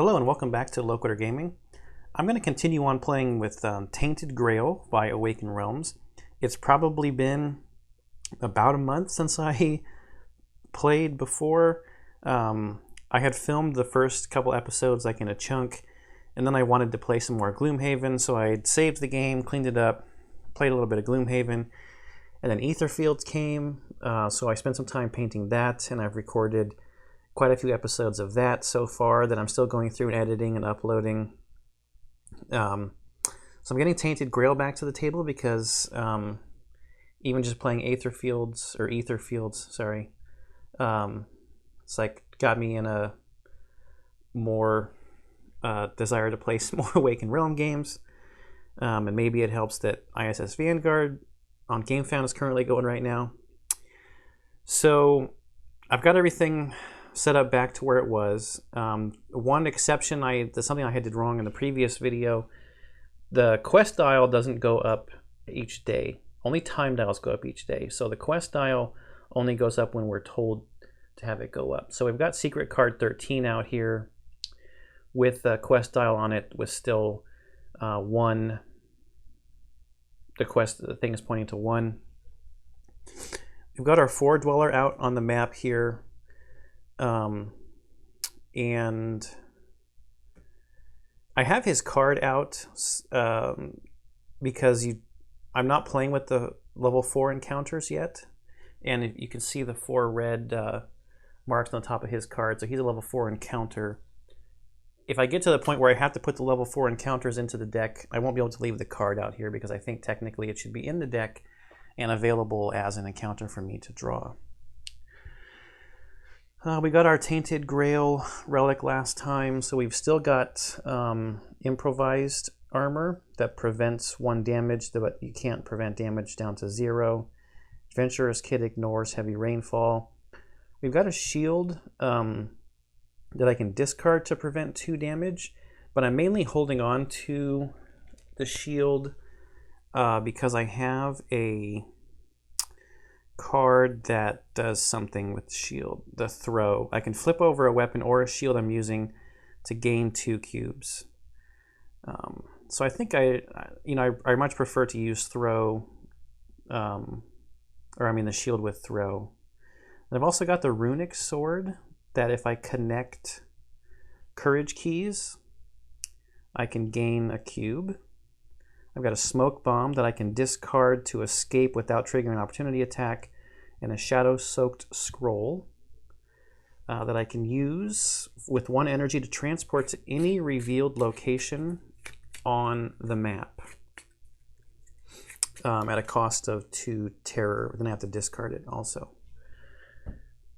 Hello and welcome back to Loquitur Gaming. I'm going to continue on playing with Tainted Grail by Awaken Realms. It's probably been about a month since I played before. I had filmed the first couple episodes like in a chunk, and then I wanted to play some more Gloomhaven, so I saved the game, cleaned it up, played a little bit of Gloomhaven, and then Aetherfields came, so I spent some time painting that, and I've recorded quite a few episodes of that so far that I'm still going through and editing and uploading. So I'm getting Tainted Grail back to the table because even just playing Aetherfields, sorry, it's like got me in a more desire to play some more Awaken Realm games. And maybe it helps that ISS Vanguard on GameFound is currently going right now. So I've got everything set up back to where it was. One exception, there's something I did wrong in the previous video. The quest dial doesn't go up each day. Only time dials go up each day. So the quest dial only goes up when we're told to have it go up. So we've got secret card 13 out here with the quest dial on it with still 1. The thing is pointing to 1. We've got our 4 dweller out on the map here. And I have his card out because I'm not playing with the level 4 encounters yet, and you can see the 4 red marks on the top of his card, so he's a level 4 encounter. If I get to the point where I have to put the level 4 encounters into the deck, I won't be able to leave the card out here because I think technically it should be in the deck and available as an encounter for me to draw. We got our Tainted Grail relic last time, so we've still got improvised armor that prevents 1 damage, but you can't prevent damage down to 0. Adventurer's Kit ignores heavy rainfall. We've got a shield that I can discard to prevent 2 damage, but I'm mainly holding on to the shield because I have a card that does something with the shield. The throw. I can flip over a weapon or a shield I'm using to gain 2 cubes. So I think I much prefer to use throw, the shield with throw. And I've also got the runic sword that if I connect courage keys, I can gain a cube. I've got a smoke bomb that I can discard to escape without triggering an opportunity attack, and a shadow-soaked scroll that I can use with 1 energy to transport to any revealed location on the map at a cost of 2 terror. Then I have to discard it also.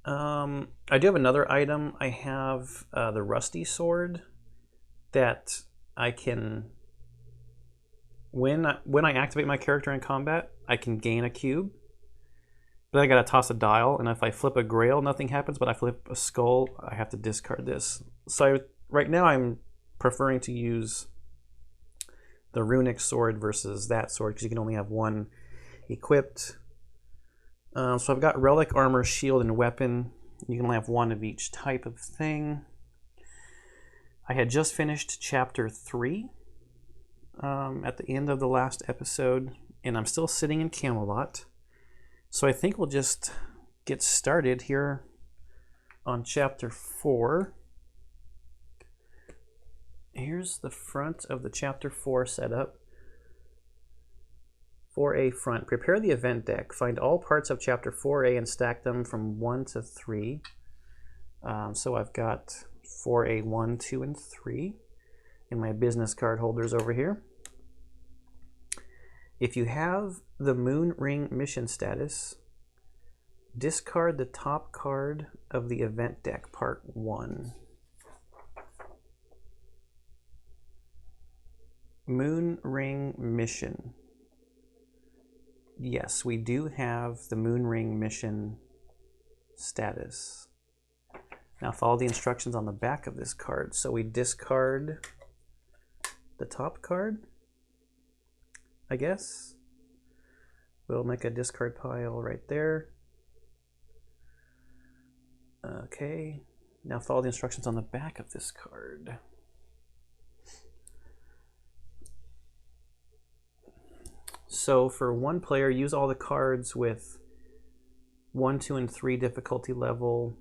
I do have another item. I have the rusty sword that I can... When I activate my character in combat, I can gain a cube. But I gotta toss a dial, and if I flip a grail, nothing happens, but I flip a skull, I have to discard this. So right now I'm preferring to use the runic sword versus that sword, because you can only have 1 equipped. So I've got relic, armor, shield, and weapon. You can only have 1 of each type of thing. I had just finished chapter 3. At the end of the last episode, and I'm still sitting in Camelot, so I think we'll just get started here on chapter 4. Here's the front of the chapter 4 setup. 4A front. Prepare the event deck. Find all parts of chapter 4A and stack them from 1 to 3. So I've got 4A 1, 2, and 3 in my business card holders over here. If you have the Moon Ring mission status, discard the top card of the event deck, part 1. Moon Ring mission. Yes, we do have the Moon Ring mission status. Now follow the instructions on the back of this card. So we discard the top card, I guess. We'll make a discard pile right there. Okay, now follow the instructions on the back of this card. So for one player, use all the cards with 1, 2, and 3 difficulty level.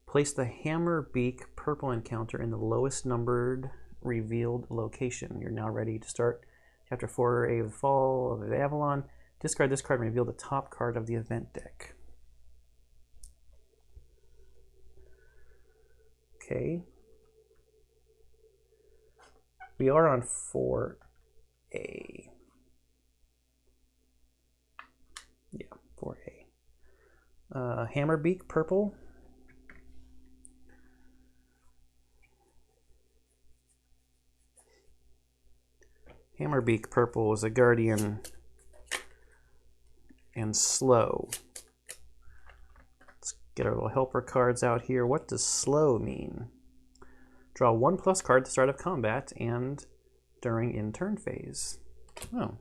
Place the Hammerbeak purple encounter in the lowest numbered revealed location. You're now ready to start Chapter 4, A of the Fall of Avalon. Discard this card and reveal the top card of the event deck. Okay. We are on 4A. Yeah, 4A. Hammerbeak purple. Hammerbeak purple is a guardian and slow. Let's get our little helper cards out here. What does slow mean? Draw 1+ card at the start of combat and during in-turn phase. Oh.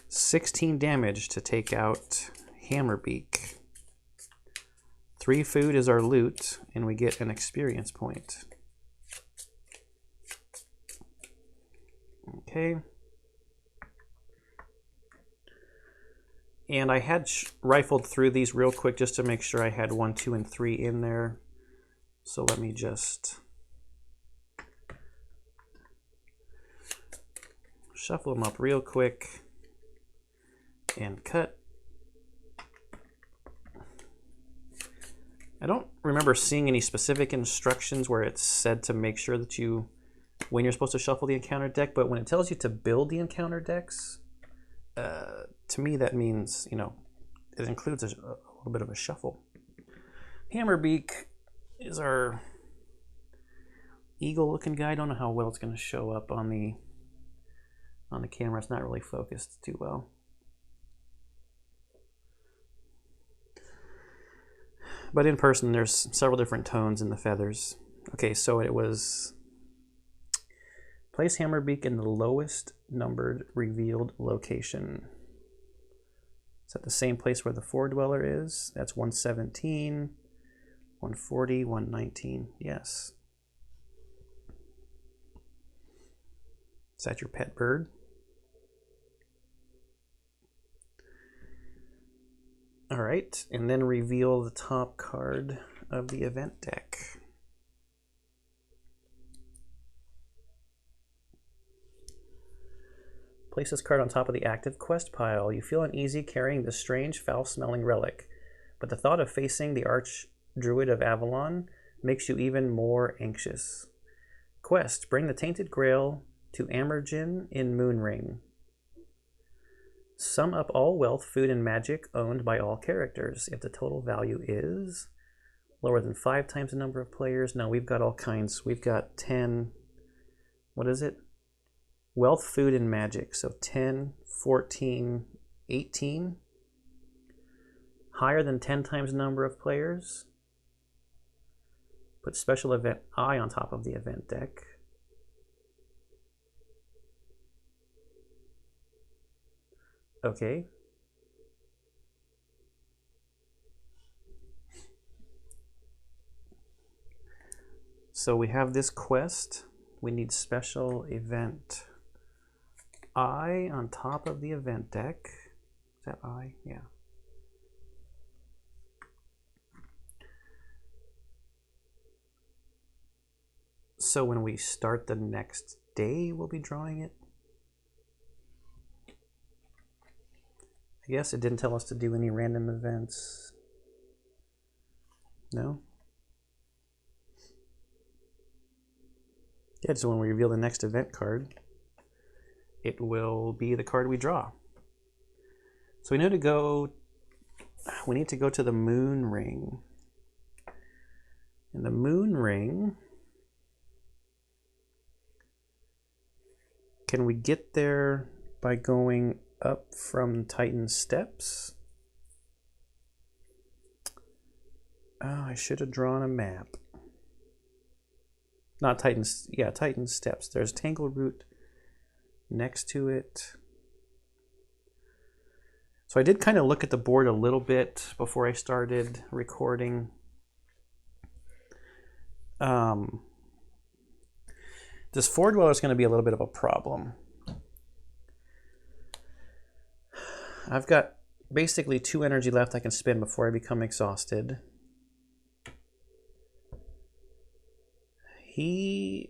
16 damage to take out Hammerbeak. 3 food is our loot, and we get an experience point. Okay. And I had rifled through these real quick just to make sure I had 1, 2, and 3 in there. So let me just shuffle them up real quick and cut. I don't remember seeing any specific instructions where it's said to make sure that when you're supposed to shuffle the encounter deck, but when it tells you to build the encounter decks, to me that means, it includes a little bit of a shuffle. Hammerbeak is our eagle-looking guy. I don't know how well it's going to show up on the camera. It's not really focused too well. But in person, there's several different tones in the feathers. Okay, so it was place Hammerbeak in the lowest numbered revealed location. Is that the same place where the Four Dweller is? That's 117, 140, 119. Yes. Is that your pet bird? All right, and then reveal the top card of the event deck. Place this card on top of the active quest pile. You feel uneasy carrying this strange, foul-smelling relic, but the thought of facing the Archdruid of Avalon makes you even more anxious. Quest: bring the Tainted Grail to Amergin in Moonring. Sum up all wealth, food, and magic owned by all characters. If the total value is lower than 5 times the number of players. No, we've got all kinds. We've got 10. What is it? Wealth, food, and magic. So 10, 14, 18. Higher than 10 times the number of players. Put special event I on top of the event deck. Okay. So we have this quest. We need special event I on top of the event deck. Is that I? Yeah. So when we start the next day, we'll be drawing it. I guess it didn't tell us to do any random events. No? Yeah, so when we reveal the next event card, it will be the card we draw. So we need to go to the Moon Ring. And the Moon Ring, can we get there by going up from Titan Steps? Oh, I should have drawn a map. Not Titan's, yeah, Titan Steps. There's Tangleroot next to it. So I did kind of look at the board a little bit before I started recording. This Four Dweller is going to be a little bit of a problem. I've got basically 2 energy left I can spend before I become exhausted. He's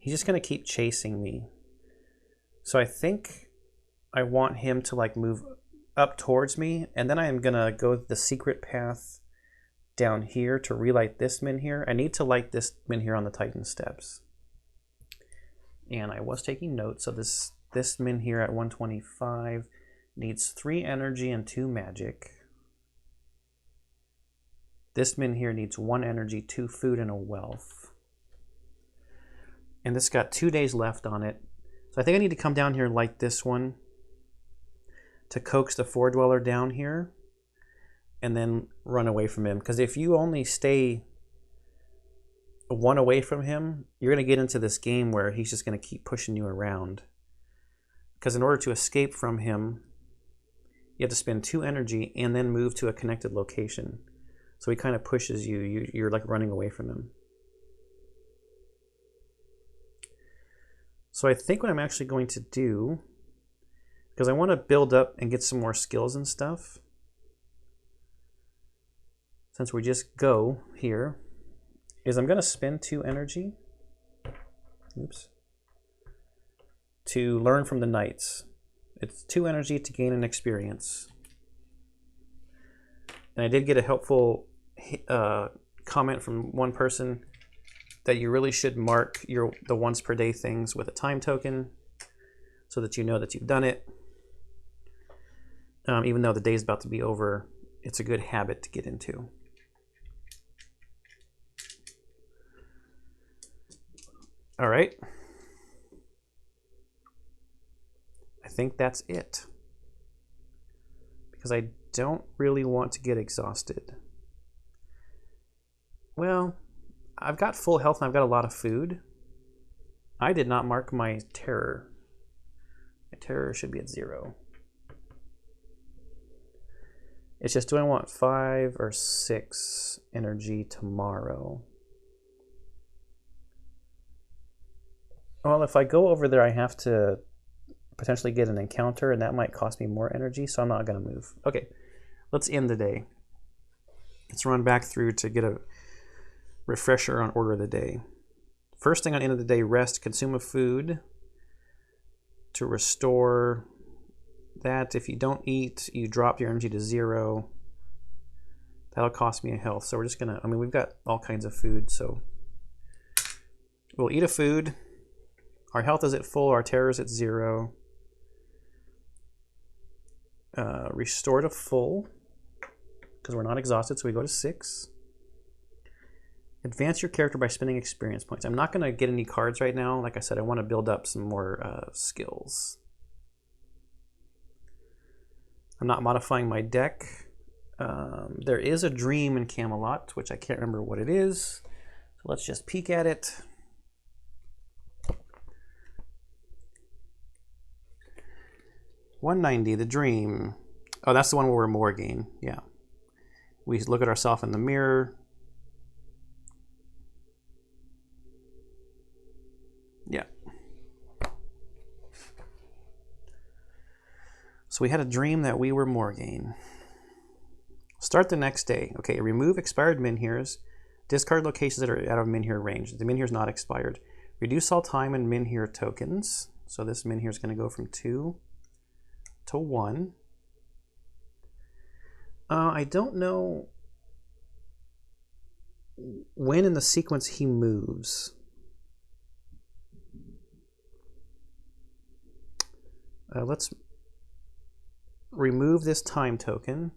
just going to keep chasing me. So I think I want him to like move up towards me, and then I am going to go the secret path down here to relight this min here. I need to light this min here on the Titan steps. And I was taking notes, so this min here at 125 needs 3 energy and 2 magic. This min here needs 1 energy, 2 food, and a wealth. And this got 2 days left on it. So I think I need to come down here and light this one to coax the 4-dweller down here and then run away from him. Because if you only stay 1 away from him, you're going to get into this game where he's just going to keep pushing you around. Because in order to escape from him, you have to spend 2 energy and then move to a connected location. So he kind of pushes you. You're like running away from him. So I think what I'm actually going to do, because I want to build up and get some more skills and stuff, since we just go here, is I'm going to spend 2 energy to learn from the knights. It's 2 energy to gain an experience. And I did get a helpful comment from one person that you really should mark the once per day things with a time token so that you know that you've done it. Even though the day's about to be over, it's a good habit to get into. All right. I think that's it. Because I don't really want to get exhausted. Well, I've got full health and I've got a lot of food. I did not mark my terror. My terror should be at 0. It's just, do I want 5 or 6 energy tomorrow? Well, if I go over there, I have to potentially get an encounter, and that might cost me more energy, so I'm not going to move. Okay, let's end the day. Let's run back through to get a refresher on order of the day. First thing on end of the day, rest, consume a food to restore that. If you don't eat, you drop your energy to 0. That'll cost me a health. So we're just gonna, we've got all kinds of food, so we'll eat a food. Our health is at full, our terror is at 0. Restore to full, because we're not exhausted, so we go to 6. Advance your character by spending experience points. I'm not going to get any cards right now. Like I said, I want to build up some more skills. I'm not modifying my deck. There is a dream in Camelot, which I can't remember what it is. So let's just peek at it. $190, the dream. Oh, that's the one where we're Morgaine. Yeah. We look at ourselves in the mirror. Yeah. So we had a dream that we were Morgaine. Start the next day. Okay, remove expired Minhirs. Discard locations that are out of Minhir range. The Minhir is not expired. Reduce all time and Minhir tokens. So this Minhir is going to go from 2 to 1. I don't know when in the sequence he moves. Let's remove this time token.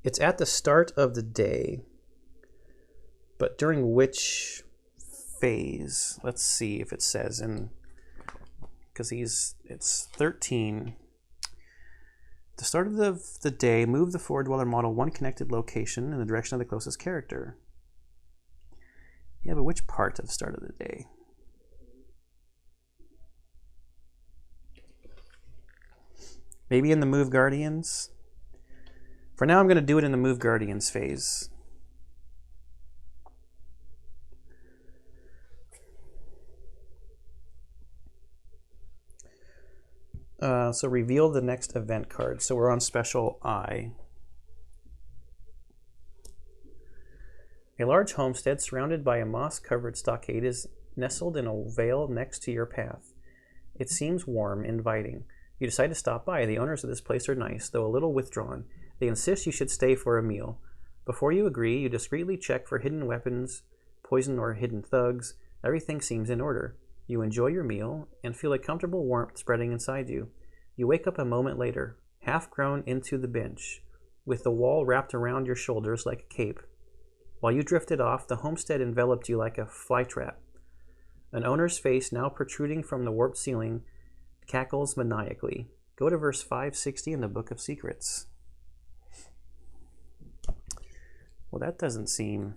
It's at the start of the day, but during which phase? Let's see if it says in, because it's 13. The start of the day, move the 4-dweller model 1 connected location in the direction of the closest character. Yeah, but which part of the start of the day? Maybe in the Move Guardians? For now, I'm going to do it in the Move Guardians phase. So reveal the next event card. So we're on special I. A large homestead surrounded by a moss-covered stockade is nestled in a vale next to your path. It seems warm, inviting. You decide to stop by. The owners of this place are nice, though a little withdrawn. They insist you should stay for a meal. Before you agree, you discreetly check for hidden weapons, poison, or hidden thugs. Everything seems in order. You enjoy your meal and feel a comfortable warmth spreading inside you. You wake up a moment later, half grown into the bench, with the wall wrapped around your shoulders like a cape. While you drifted off, the homestead enveloped you like a flytrap. An owner's face, now protruding from the warped ceiling, cackles maniacally. Go to verse 560 in the Book of Secrets. Well, that doesn't seem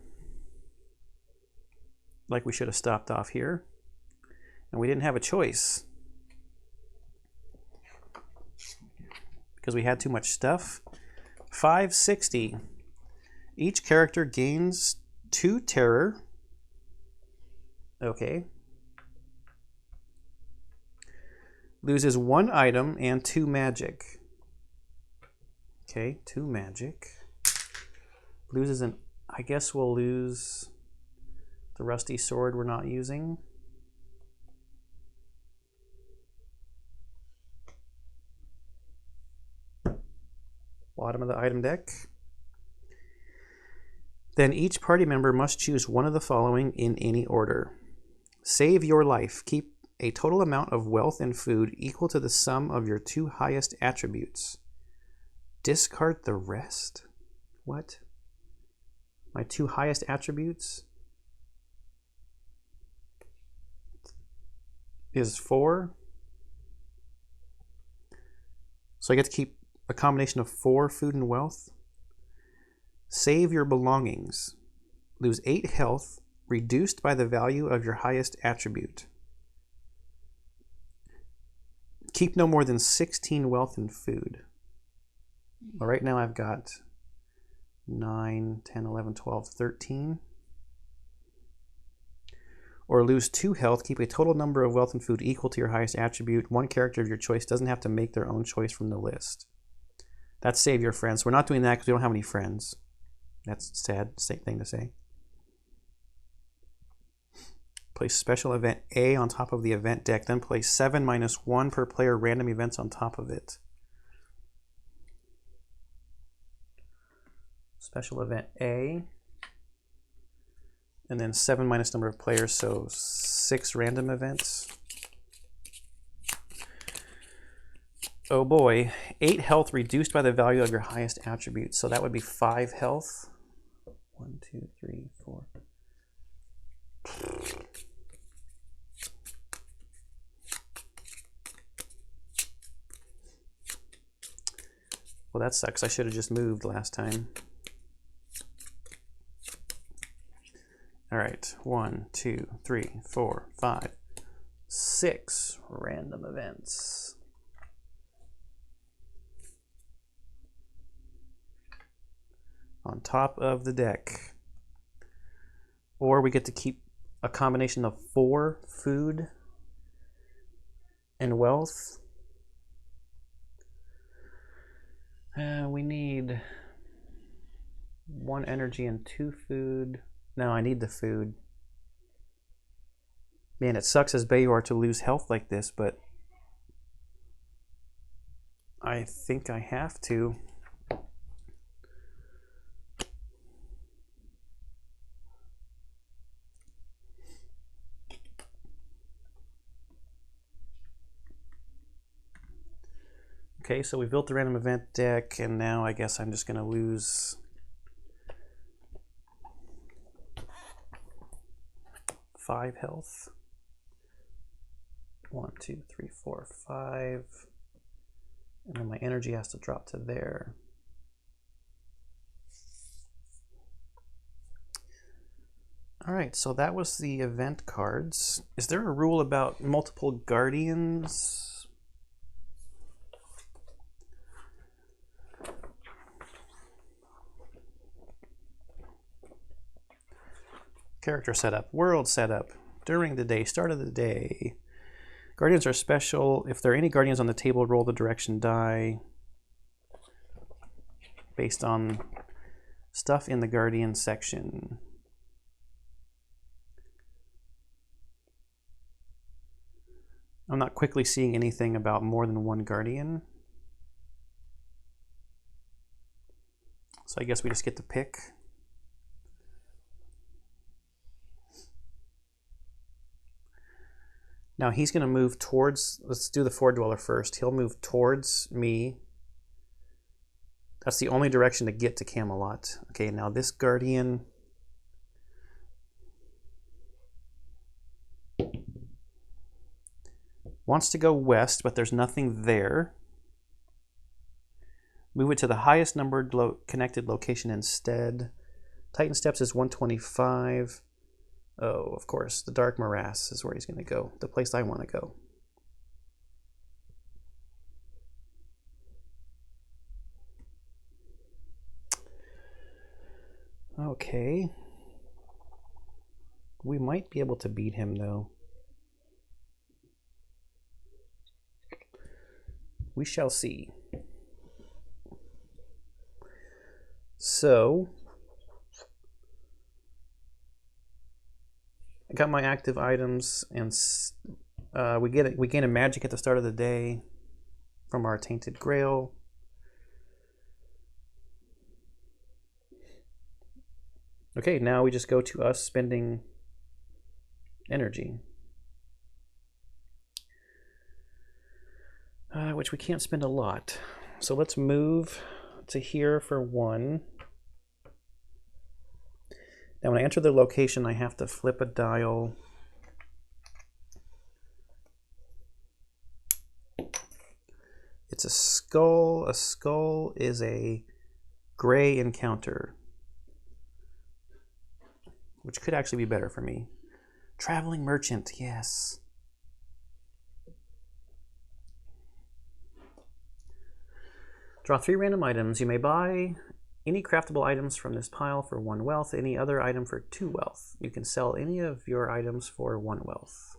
like we should have stopped off here. And we didn't have a choice because we had too much stuff. 560. Each character gains 2 terror. Okay. Loses 1 item and 2 magic. Okay, 2 magic. Loses an... I guess we'll lose the rusty sword we're not using. Bottom of the item deck. Then each party member must choose one of the following in any order. Save your life. Keep a total amount of wealth and food equal to the sum of your 2 highest attributes. Discard the rest? What? My 2 highest attributes is 4. So I get to keep a combination of 4 food and wealth. Save your belongings. Lose 8 health, reduced by the value of your highest attribute. Keep no more than 16 wealth and food. Well, right now I've got 9, 10, 11, 12, 13. Or lose 2 health, keep a total number of wealth and food equal to your highest attribute. One character of your choice doesn't have to make their own choice from the list. That's save your friends. We're not doing that because we don't have any friends. That's sad, same thing to say. Place special event A on top of the event deck, then place 7 - 1 per player random events on top of it. Special event A, and then 7 minus number of players, so 6 random events. Oh boy, 8 health reduced by the value of your highest attribute, so that would be 5 health. 1, 2, 3, 4. Well, that sucks. I should have just moved last time. All right, 1, 2, 3, 4, 5, 6 random events. On top of the deck. Or we get to keep a combination of 4 food and wealth. We need 1 energy and 2 food. No, I need the food. Man, it sucks as Beor to lose health like this, but I think I have to. Okay, so we built the random event deck, and now I guess I'm just going to lose 5 health. 1, 2, 3, 4, 5. And then my energy has to drop to there. All right, so that was the event cards. Is there a rule about multiple guardians? Character setup, world setup, during the day, start of the day. Guardians are special. If there are any guardians on the table, roll the direction die based on stuff in the guardian section. I'm not quickly seeing anything about more than one guardian. So I guess we just get to pick. Now he's going to move towards, let's do the Four Dweller first. He'll move towards me. That's the only direction to get to Camelot. Okay, now this guardian wants to go west, but there's nothing there. Move it to the highest numbered connected location instead. Titan Steps is 125. Oh, of course, the Dark Morass is where he's going to go, the place I want to go. Okay. We might be able to beat him, though. We shall see. So, I got my active items, and we gain a magic at the start of the day from our Tainted Grail. Okay, now we just go to us spending energy, which we can't spend a lot. So let's move to here for one. Now when I enter the location, I have to flip a dial. It's a skull. A skull is a gray encounter, which could actually be better for me. Traveling Merchant, yes. Draw 3 random items. You may buy any craftable items from this pile for 1 wealth, any other item for 2 wealth. You can sell any of your items for 1 wealth.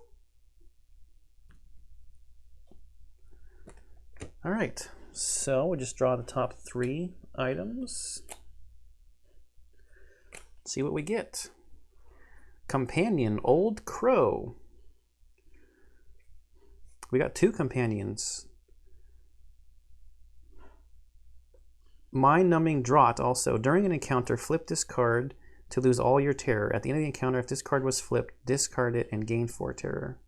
All right, so we'll just draw the top 3 items. See what we get. Companion, Old Crow. We got 2 companions. Mind-numbing Draught also. During an encounter, flip this card to lose all your terror. At the end of the encounter, if this card was flipped, discard it and gain 4 terror.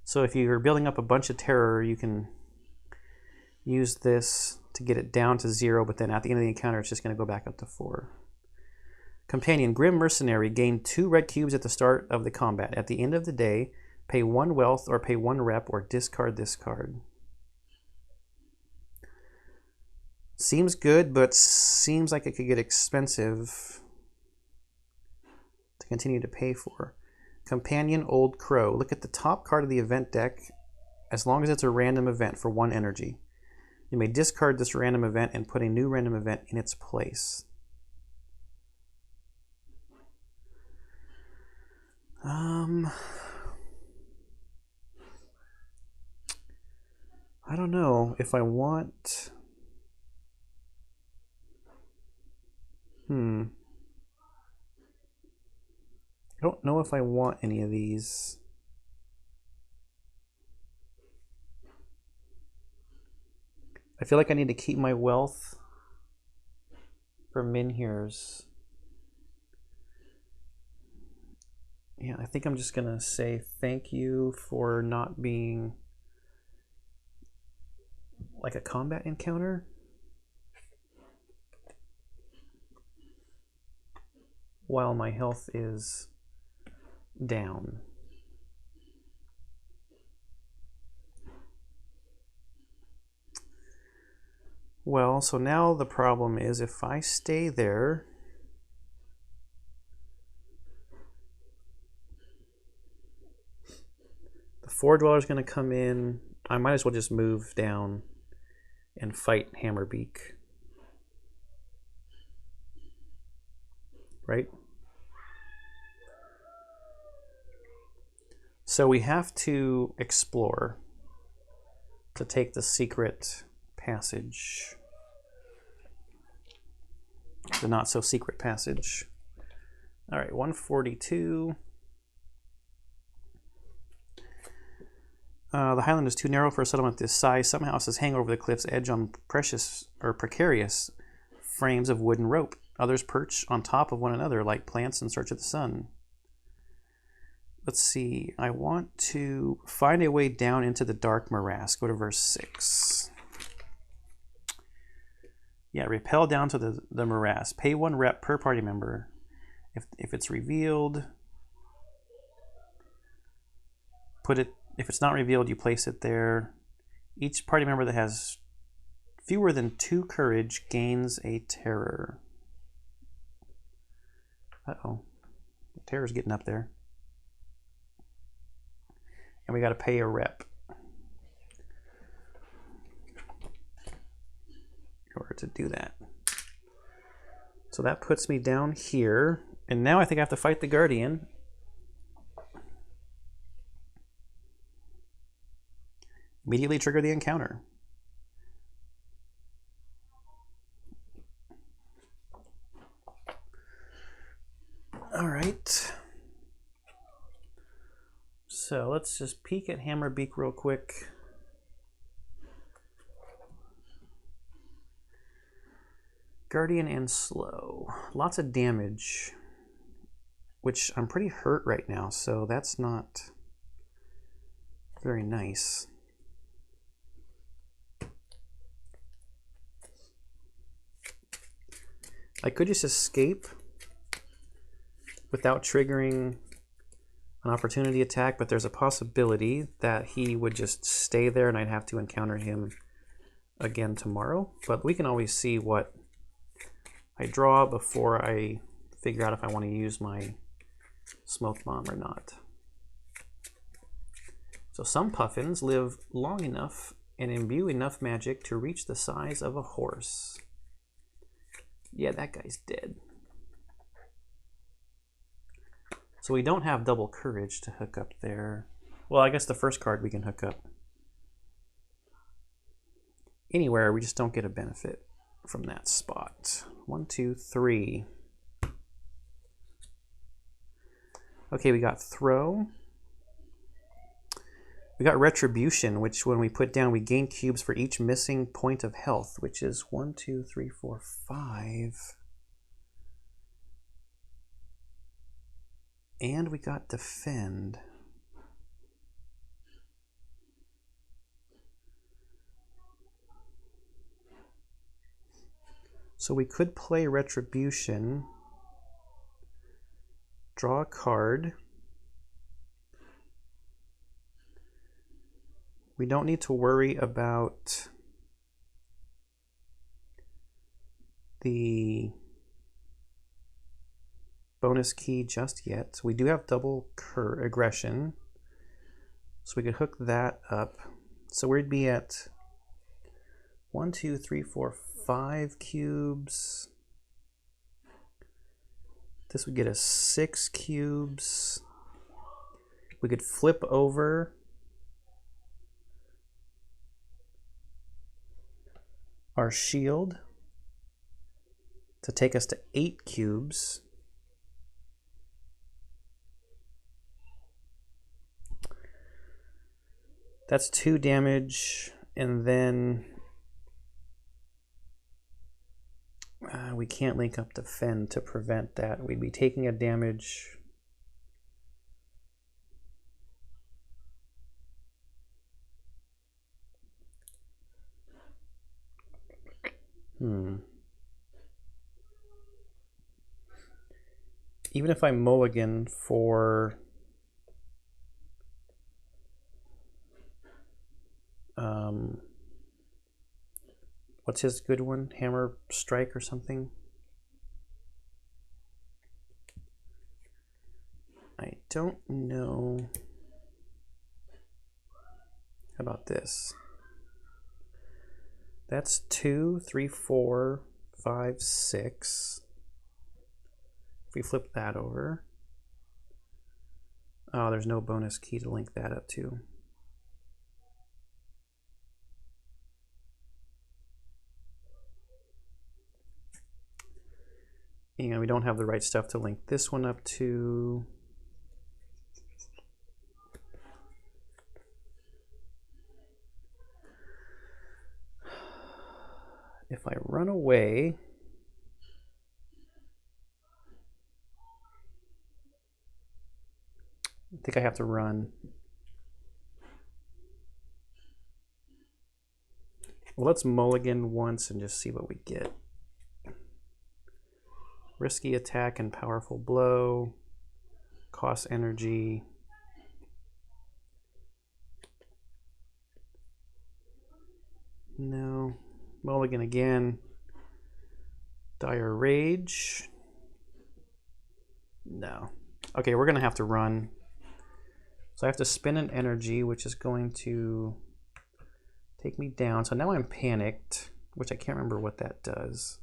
So if you're building up a bunch of terror, you can use this to get it down to 0, but then at the end of the encounter, it's just going to go back up to 4. Companion, Grim Mercenary. Gain 2 red cubes at the start of the combat. At the end of the day, pay 1 wealth or pay 1 rep or discard this card. Seems good, but seems like it could get expensive to continue to pay for. Companion, Old Crow. Look at the top card of the event deck, as long as it's a random event, for 1 energy. You may discard this random event and put a new random event in its place. I don't know if I want... I don't know if I want any of these. I feel like I need to keep my wealth for Minhere's. Yeah, I think I'm just gonna say thank you for not being like a combat encounter. While my health is down. Well, so now the problem is if I stay there, the 4 Dweller is going to come in. I might as well just move down and fight Hammerbeak. Right? So we have to explore to take the secret passage. The not so secret passage. All right, 142. The highland is too narrow for a settlement this size. Some houses hang over the cliff's edge on precarious frames of wood and rope. Others perch on top of one another like plants in search of the sun. Let's see. I want to find a way down into the dark morass. Go to verse 6. Yeah, repel down to the morass. Pay 1 rep per party member. If it's revealed, put it. If it's not revealed, you place it there. Each party member that has fewer than 2 courage gains a terror. Uh-oh. The terror's getting up there. And we got to pay a rep in order to do that. So that puts me down here. And now I think I have to fight the Guardian. Immediately trigger the encounter. All right. So let's just peek at Hammerbeak real quick. Guardian and slow. Lots of damage, which I'm pretty hurt right now, so that's not very nice. I could just escape without triggering an opportunity attack, but there's a possibility that he would just stay there and I'd have to encounter him again tomorrow. But we can always see what I draw before I figure out if I want to use my smoke bomb or not. So some puffins live long enough and imbue enough magic to reach the size of a horse. Yeah, that guy's dead. So we don't have double courage to hook up there. Well, I guess the first card we can hook up anywhere. We just don't get a benefit from that spot. 1, 2, 3. Okay, we got throw. We got retribution, which when we put down, we gain cubes for each missing point of health, which is 1, 2, 3, 4, 5. And we got defend. So we could play retribution, draw a card. We don't need to worry about the bonus key just yet. So we do have double aggression, so we could hook that up. So we'd be at 1, 2, 3, 4, 5 cubes. This would get us 6 cubes. We could flip over our shield to take us to 8 cubes. That's 2 damage, and then we can't link up defend to prevent that. We'd be taking a damage. Even if I mulligan for what's his good one? Hammer strike or something? I don't know. How about this? That's 2, 3, 4, 5, 6. If we flip that over, Oh, there's no bonus key to link that up to. And we don't have the right stuff to link this one up to. If I run away, I think I have to run. Well, let's mulligan once and just see what we get. Risky attack and powerful blow. Cost energy. No. Mulligan again. Dire Rage. No. Okay, we're going to have to run. So I have to spend an energy, which is going to take me down. So now I'm panicked, which I can't remember what that does.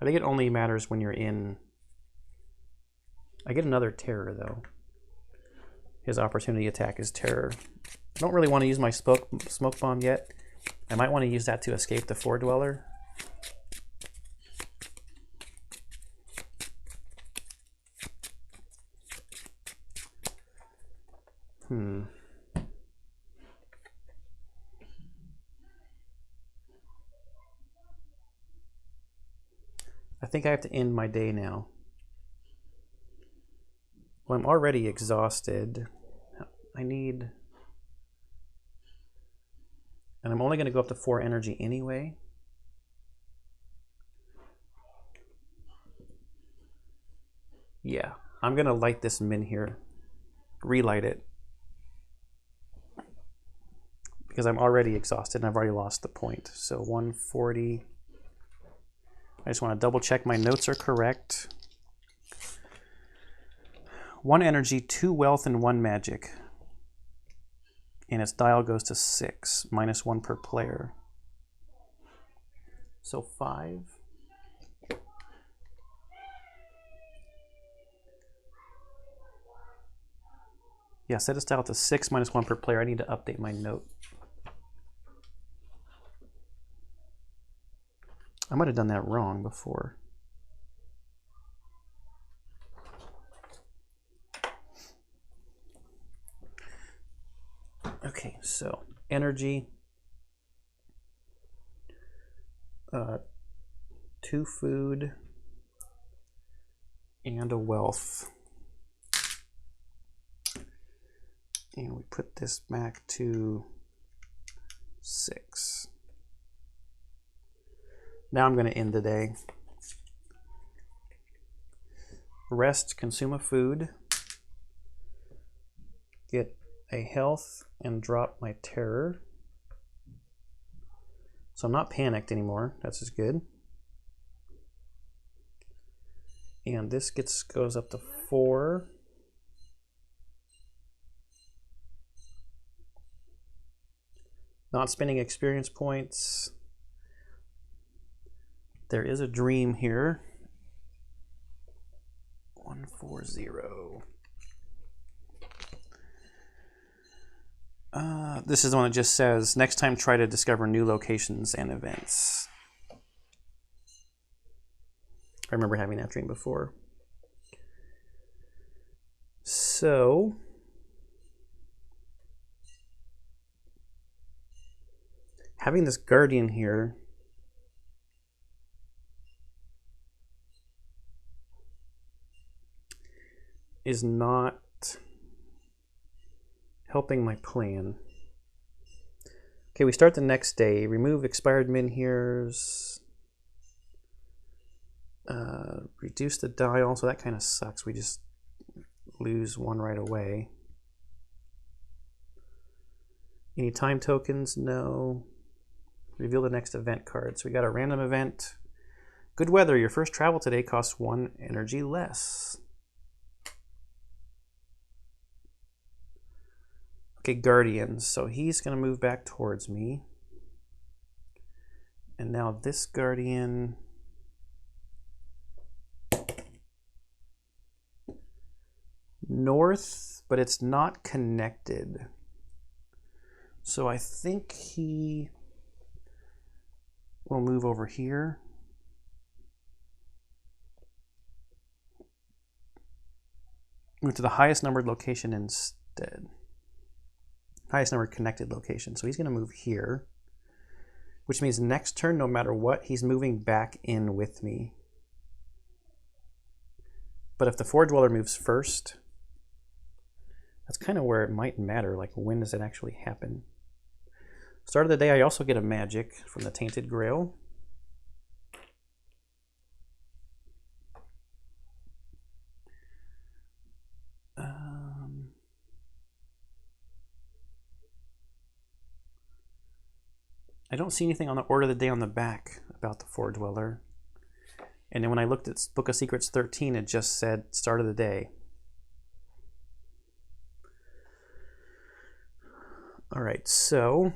I think it only matters when you're in... I get another terror, though. His opportunity attack is terror. I don't really want to use my smoke bomb yet. I might want to use that to escape the Four Dweller. I think I have to end my day now. Well, I'm already exhausted. I need... And I'm only going to go up to 4 energy anyway. Yeah, I'm going to light this min here. Relight it. Because I'm already exhausted and I've already lost the point. So 140. I just want to double check my notes are correct. 1 energy, 2 wealth, and 1 magic. And its dial goes to 6, -1 per player. So 5. Yeah, set its dial to 6, -1 per player. I need to update my note. I might have done that wrong before. Okay, so energy, 2 food, and a wealth. And we put this back to 6. Now I'm going to end the day. Rest, consume a food, get a health, and drop my terror. So I'm not panicked anymore. That's just good. And this goes up to 4. Not spending experience points. There is a dream here. 140. This is the one that just says, next time try to discover new locations and events. I remember having that dream before. So, having this guardian here is not helping my plan. Okay, we start the next day. Remove expired min-heres. Reduce the dial, so that kind of sucks. We just lose 1 right away. Any time tokens? No. Reveal the next event card. So we got a random event. Good weather. Your first travel today costs 1 energy less. Okay, Guardians. So he's going to move back towards me. And now this Guardian... north, but it's not connected. So I think he will move over here. Move to the highest numbered location instead. Highest numbered connected location. So he's going to move here, which means next turn, no matter what, he's moving back in with me. But if the Four Dweller moves first, that's kind of where it might matter. Like, when does it actually happen? Start of the day, I also get a magic from the Tainted Grail. I don't see anything on the order of the day on the back about the Four Dweller. And then when I looked at Book of Secrets 13, it just said start of the day. All right, so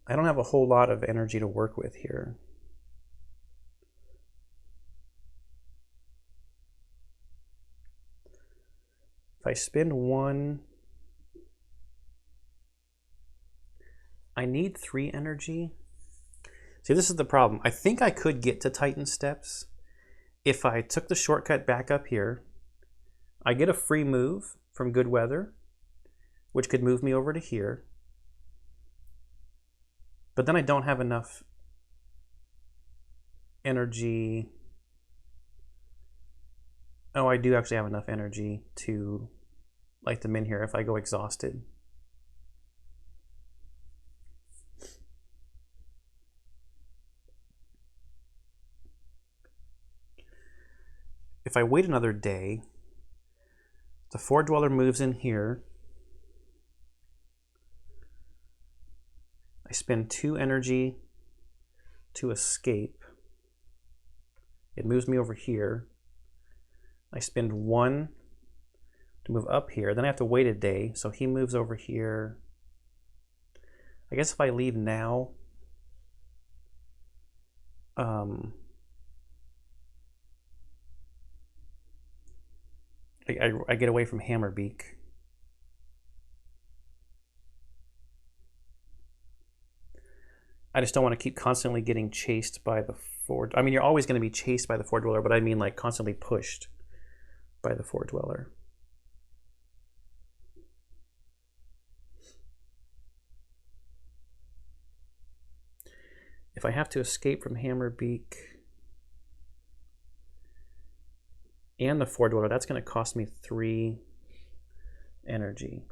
I don't have a whole lot of energy to work with here. If I spend one, I need 3 energy. See, this is the problem. I think I could get to Titan Steps if I took the shortcut back up here. I get a free move from Good Weather, which could move me over to here. But then I don't have enough energy. Oh, I do actually have enough energy to light them in here if I go exhausted. If I wait another day, the Four Dweller moves in here. I spend 2 energy to escape. It moves me over here. I spend 1 to move up here. Then I have to wait a day, so he moves over here. I guess if I leave now, I get away from Hammerbeak. I just don't want to keep constantly getting chased by the Four. I mean, you're always going to be chased by the Four Dweller, but I mean like constantly pushed by the Four Dweller. If I have to escape from Hammerbeak and the Four Dweller, that's going to cost me 3 energy.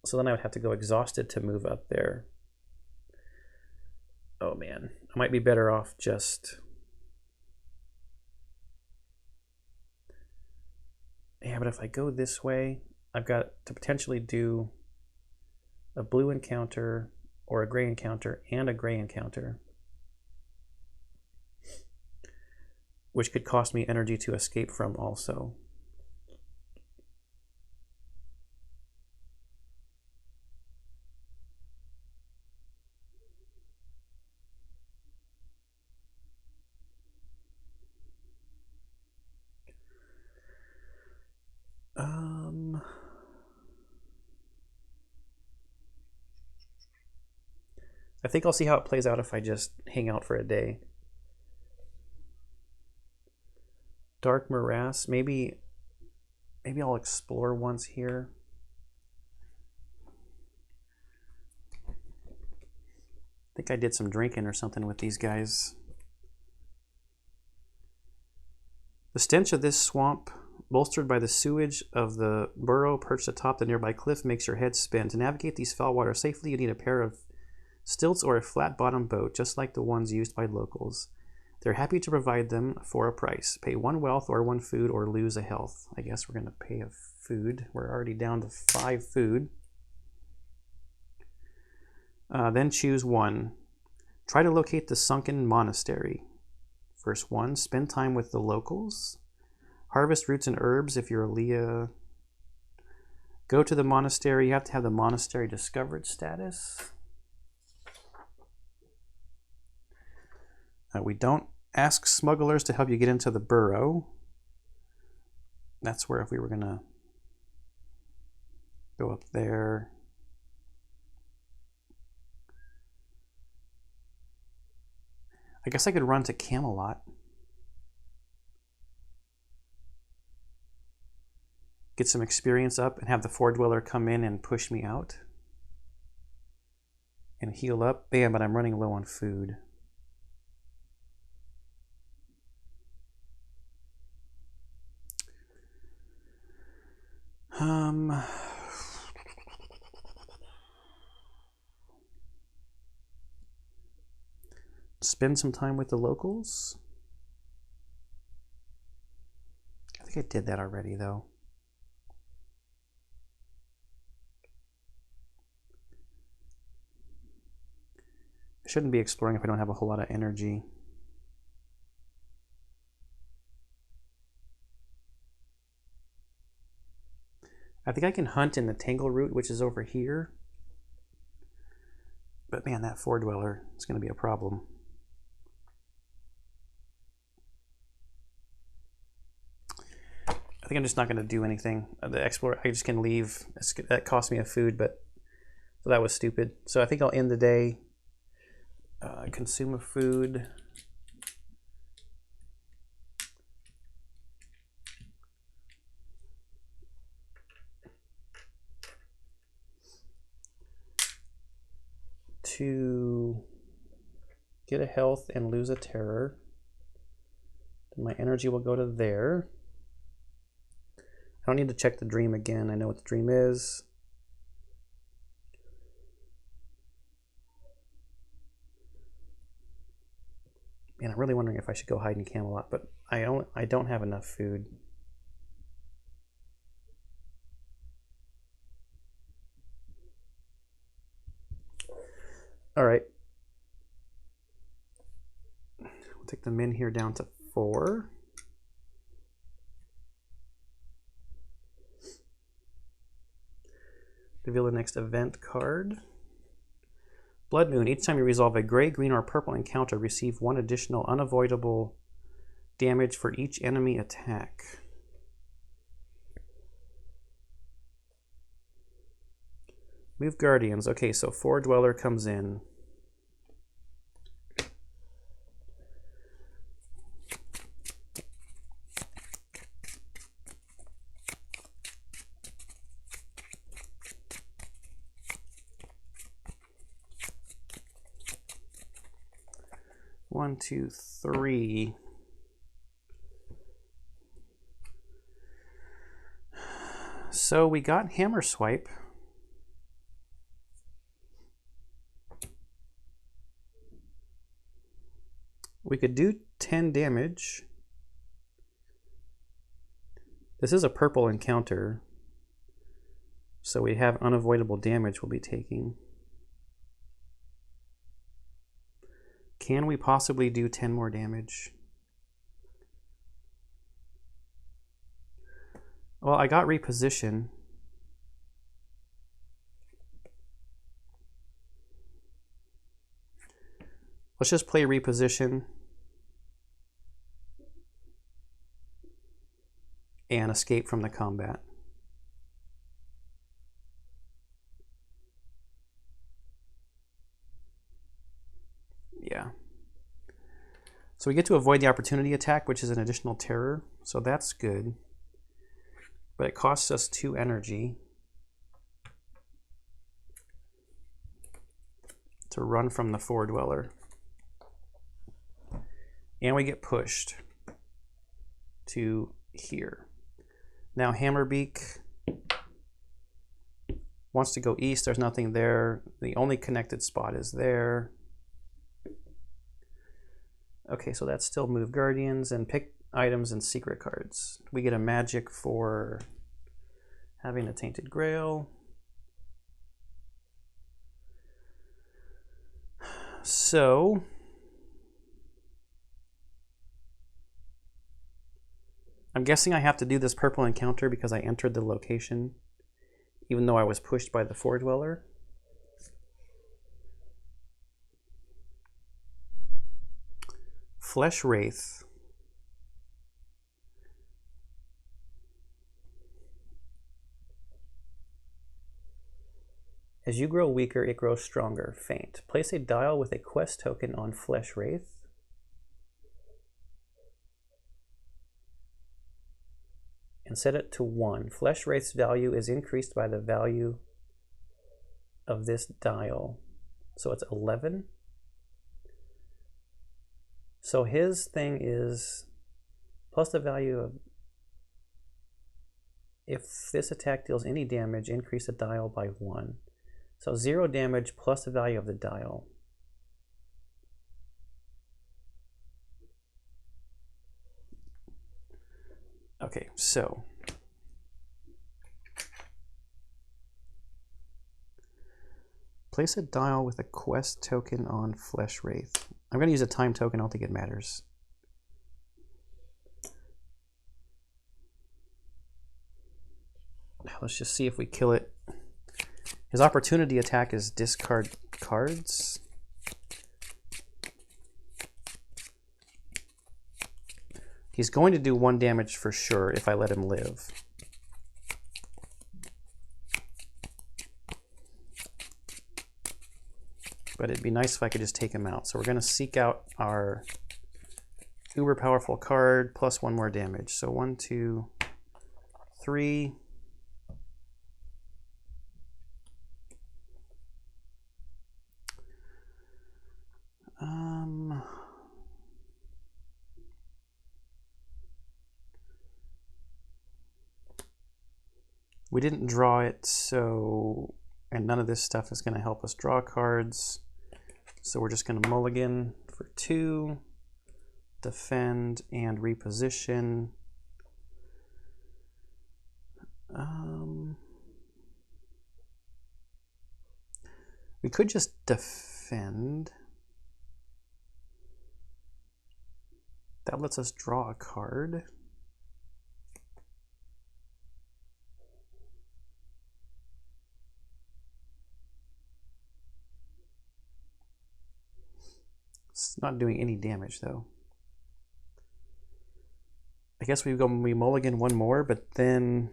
So then I would have to go exhausted to move up there. Oh man, I might be better off just... Yeah, but if I go this way, I've got to potentially do a blue encounter or a gray encounter and a gray encounter, which could cost me energy to escape from also. I think I'll see how it plays out if I just hang out for a day. Dark Morass, maybe I'll explore once here. I think I did some drinking or something with these guys. The stench of this swamp, bolstered by the sewage of the burrow perched atop the nearby cliff, makes your head spin. To navigate these foul waters safely, you need a pair of stilts or a flat-bottomed boat, just like the ones used by locals. They're happy to provide them for a price. Pay 1 wealth or 1 food or lose a health. I guess we're going to pay a food. We're already down to 5 food. Then choose 1. Try to locate the Sunken Monastery. First 1, spend time with the locals. Harvest roots and herbs if you're a Leah. Go to the monastery. You have to have the monastery discovered status. We don't ask smugglers to help you get into the burrow. That's where if we were going to go up there. I guess I could run to Camelot. Get some experience up and have the Four Dweller come in and push me out. And heal up. Bam, but I'm running low on food. Spend some time with the locals. I think I did that already, though. I shouldn't be exploring if I don't have a whole lot of energy. I think I can hunt in the Tangle Route, which is over here. But man, that Four Dweller is going to be a problem. I think I'm just not going to do anything. The Explorer, I just can leave. That cost me a food, but so that was stupid. So I think I'll end the day. Consume a food. To get a health and lose a terror. Then my energy will go to there. I don't need to check the dream again. I know what the dream is. Man, I'm really wondering if I should go hide in Camelot, but I don't have enough food. All right. We'll take the min here down to 4. Reveal the next event card. Blood Moon. Each time you resolve a gray, green, or purple encounter, receive 1 additional unavoidable damage for each enemy attack. Move Guardians. Okay, so Four Dweller comes in. One, two, three. So we got Hammer Swipe. We could do 10 damage. This is a purple encounter, so we have unavoidable damage we'll be taking. Can we possibly do 10 more damage? Well, I got reposition. Let's just play reposition and escape from the combat. Yeah. So we get to avoid the opportunity attack, which is an additional terror. So that's good. But it costs us 2 energy to run from the Four Dweller. And we get pushed to here. Now Hammerbeak wants to go east. There's nothing there. The only connected spot is there. Okay, so that's still move Guardians and pick items and secret cards. We get a magic for having a Tainted Grail. So I'm guessing I have to do this purple encounter because I entered the location even though I was pushed by the Four Dweller. Flesh Wraith. As you grow weaker, it grows stronger. Faint. Place a dial with a quest token on Flesh Wraith. And set it to 1. Flesh Wraith's value is increased by the value of this dial. So it's 11. So his thing is plus the value of, if this attack deals any damage, increase the dial by 1. So 0 damage plus the value of the dial. Okay, so place a dial with a quest token on Flesh Wraith. I'm going to use a time token. I don't think it matters. Let's just see if we kill it. His opportunity attack is discard cards. He's going to do 1 damage for sure if I let him live. But it'd be nice if I could just take him out. So we're going to seek out our uber powerful card plus 1 more damage. So 1, 2, 3. We didn't draw it, so, and none of this stuff is going to help us draw cards. So we're just going to mulligan for 2, defend, and reposition. We could just defend. That lets us draw a card. It's not doing any damage though. I guess we mulligan 1 more, but then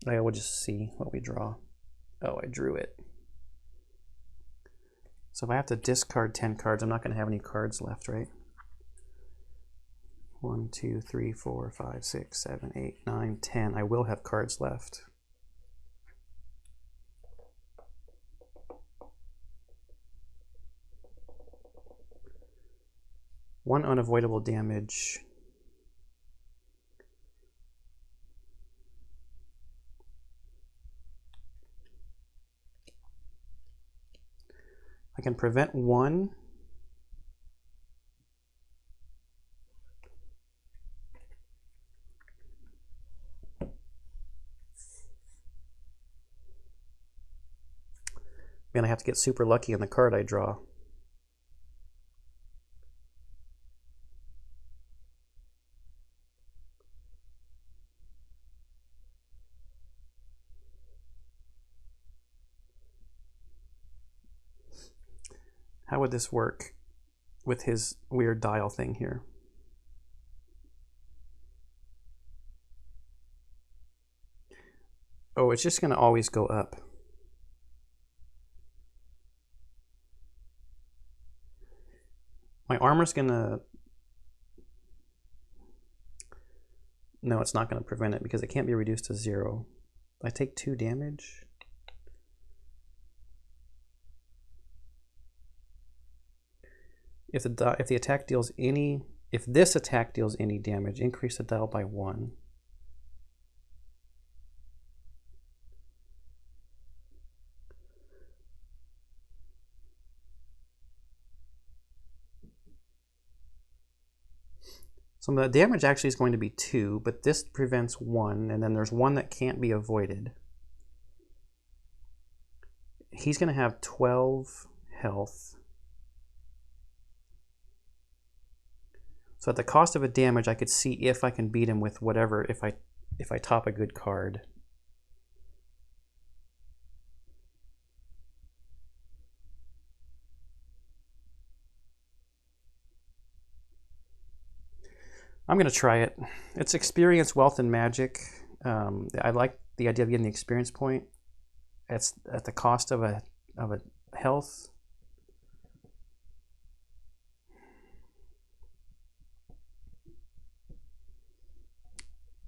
we'll just see what we draw. Oh, I drew it. So if I have to discard 10 cards, I'm not going to have any cards left, right? 1, 2, 3, 4, 5, 6, 7, 8, 9, 10. I will have cards left. One unavoidable damage. I can prevent 1. Man, I have to get super lucky in the card I draw. How would this work with his weird dial thing here? Oh, it's just going to always go up. My armor's going to... No, it's not going to prevent it because it can't be reduced to 0. I take 2 damage. If the attack deals any, if this attack deals any damage, increase the dial by 1. So the damage actually is going to be 2, but this prevents 1, and then there's 1 that can't be avoided. He's going to have 12 health. So at the cost of a damage, I could see if I can beat him with whatever, if I top a good card. I'm going to try it. It's experience, wealth, and magic. I like the idea of getting the experience point. It's at the cost of a health.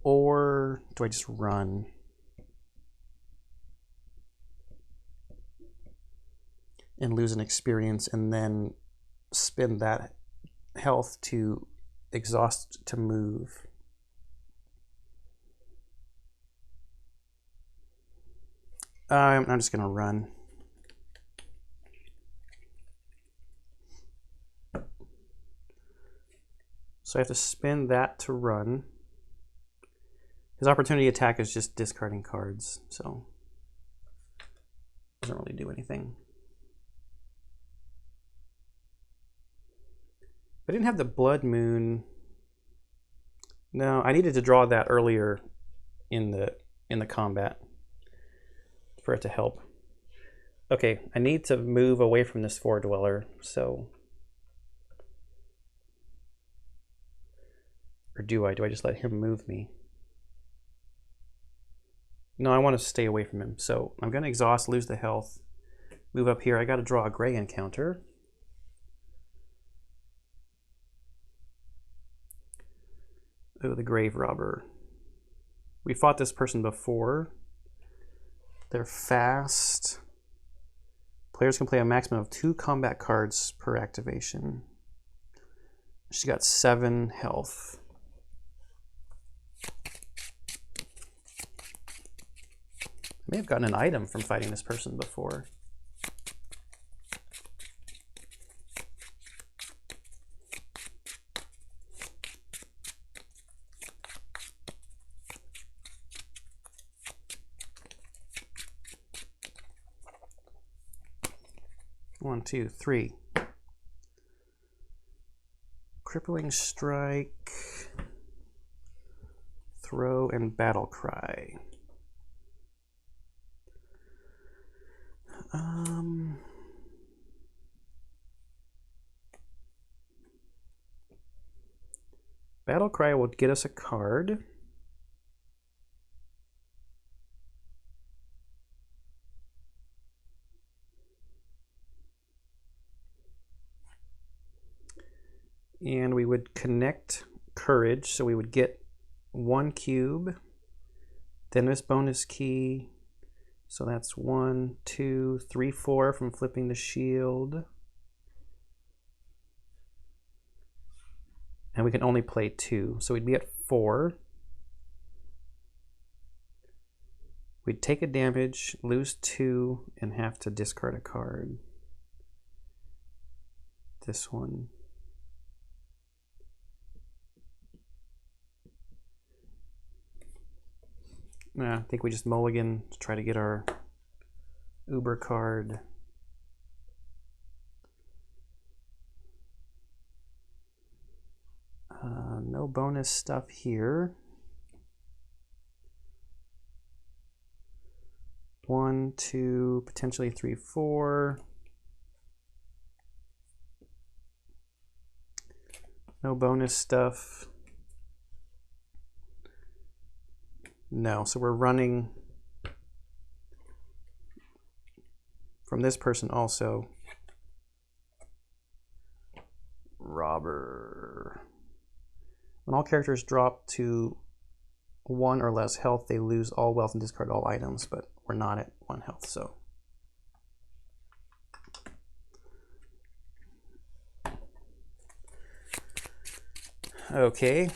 Or do I just run? And lose an experience and then spend that health to exhaust to move. I'm just going to run. So I have to spend that to run. His opportunity attack is just discarding cards, so doesn't really do anything. I didn't have the Blood Moon. No, I needed to draw that earlier in the combat for it to help. Okay, I need to move away from this Four Dweller, so... Or do I? Do I just let him move me? No, I want to stay away from him, so I'm going to exhaust, lose the health, move up here. I got to draw a gray encounter. Oh, the Grave Robber. We fought this person before. They're fast. Players can play a maximum of 2 combat cards per activation. She's got 7 health. I may have gotten an item from fighting this person before. One, two, three. Crippling Strike, Throw, and Battle Cry. Battle Cry will get us a card. And we would connect Courage, so we would get 1 cube. Then this bonus key. So that's 1, 2, 3, 4 from flipping the shield. And we can only play 2, so we'd be at 4. We'd take a damage, lose 2, and have to discard a card. This one. I think we just mulligan to try to get our Uber card. No bonus stuff here. 1, 2, potentially 3, 4. No bonus stuff. No, so we're running from this person also. Robber. When all characters drop to 1 or less health, they lose all wealth and discard all items, but we're not at 1 health, so. Okay.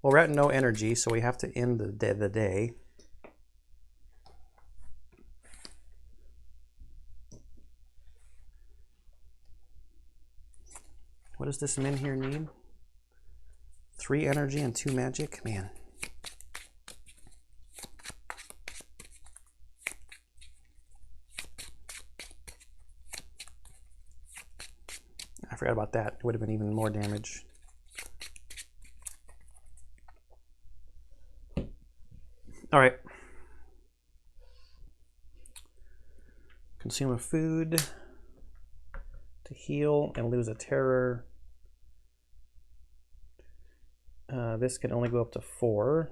Well, we're at no energy, so we have to end the day. What does this min here need? 3 energy and 2 magic? Man. I forgot about that. It would have been even more damage. All right. Consume a food to heal and lose a terror. This can only go up to 4.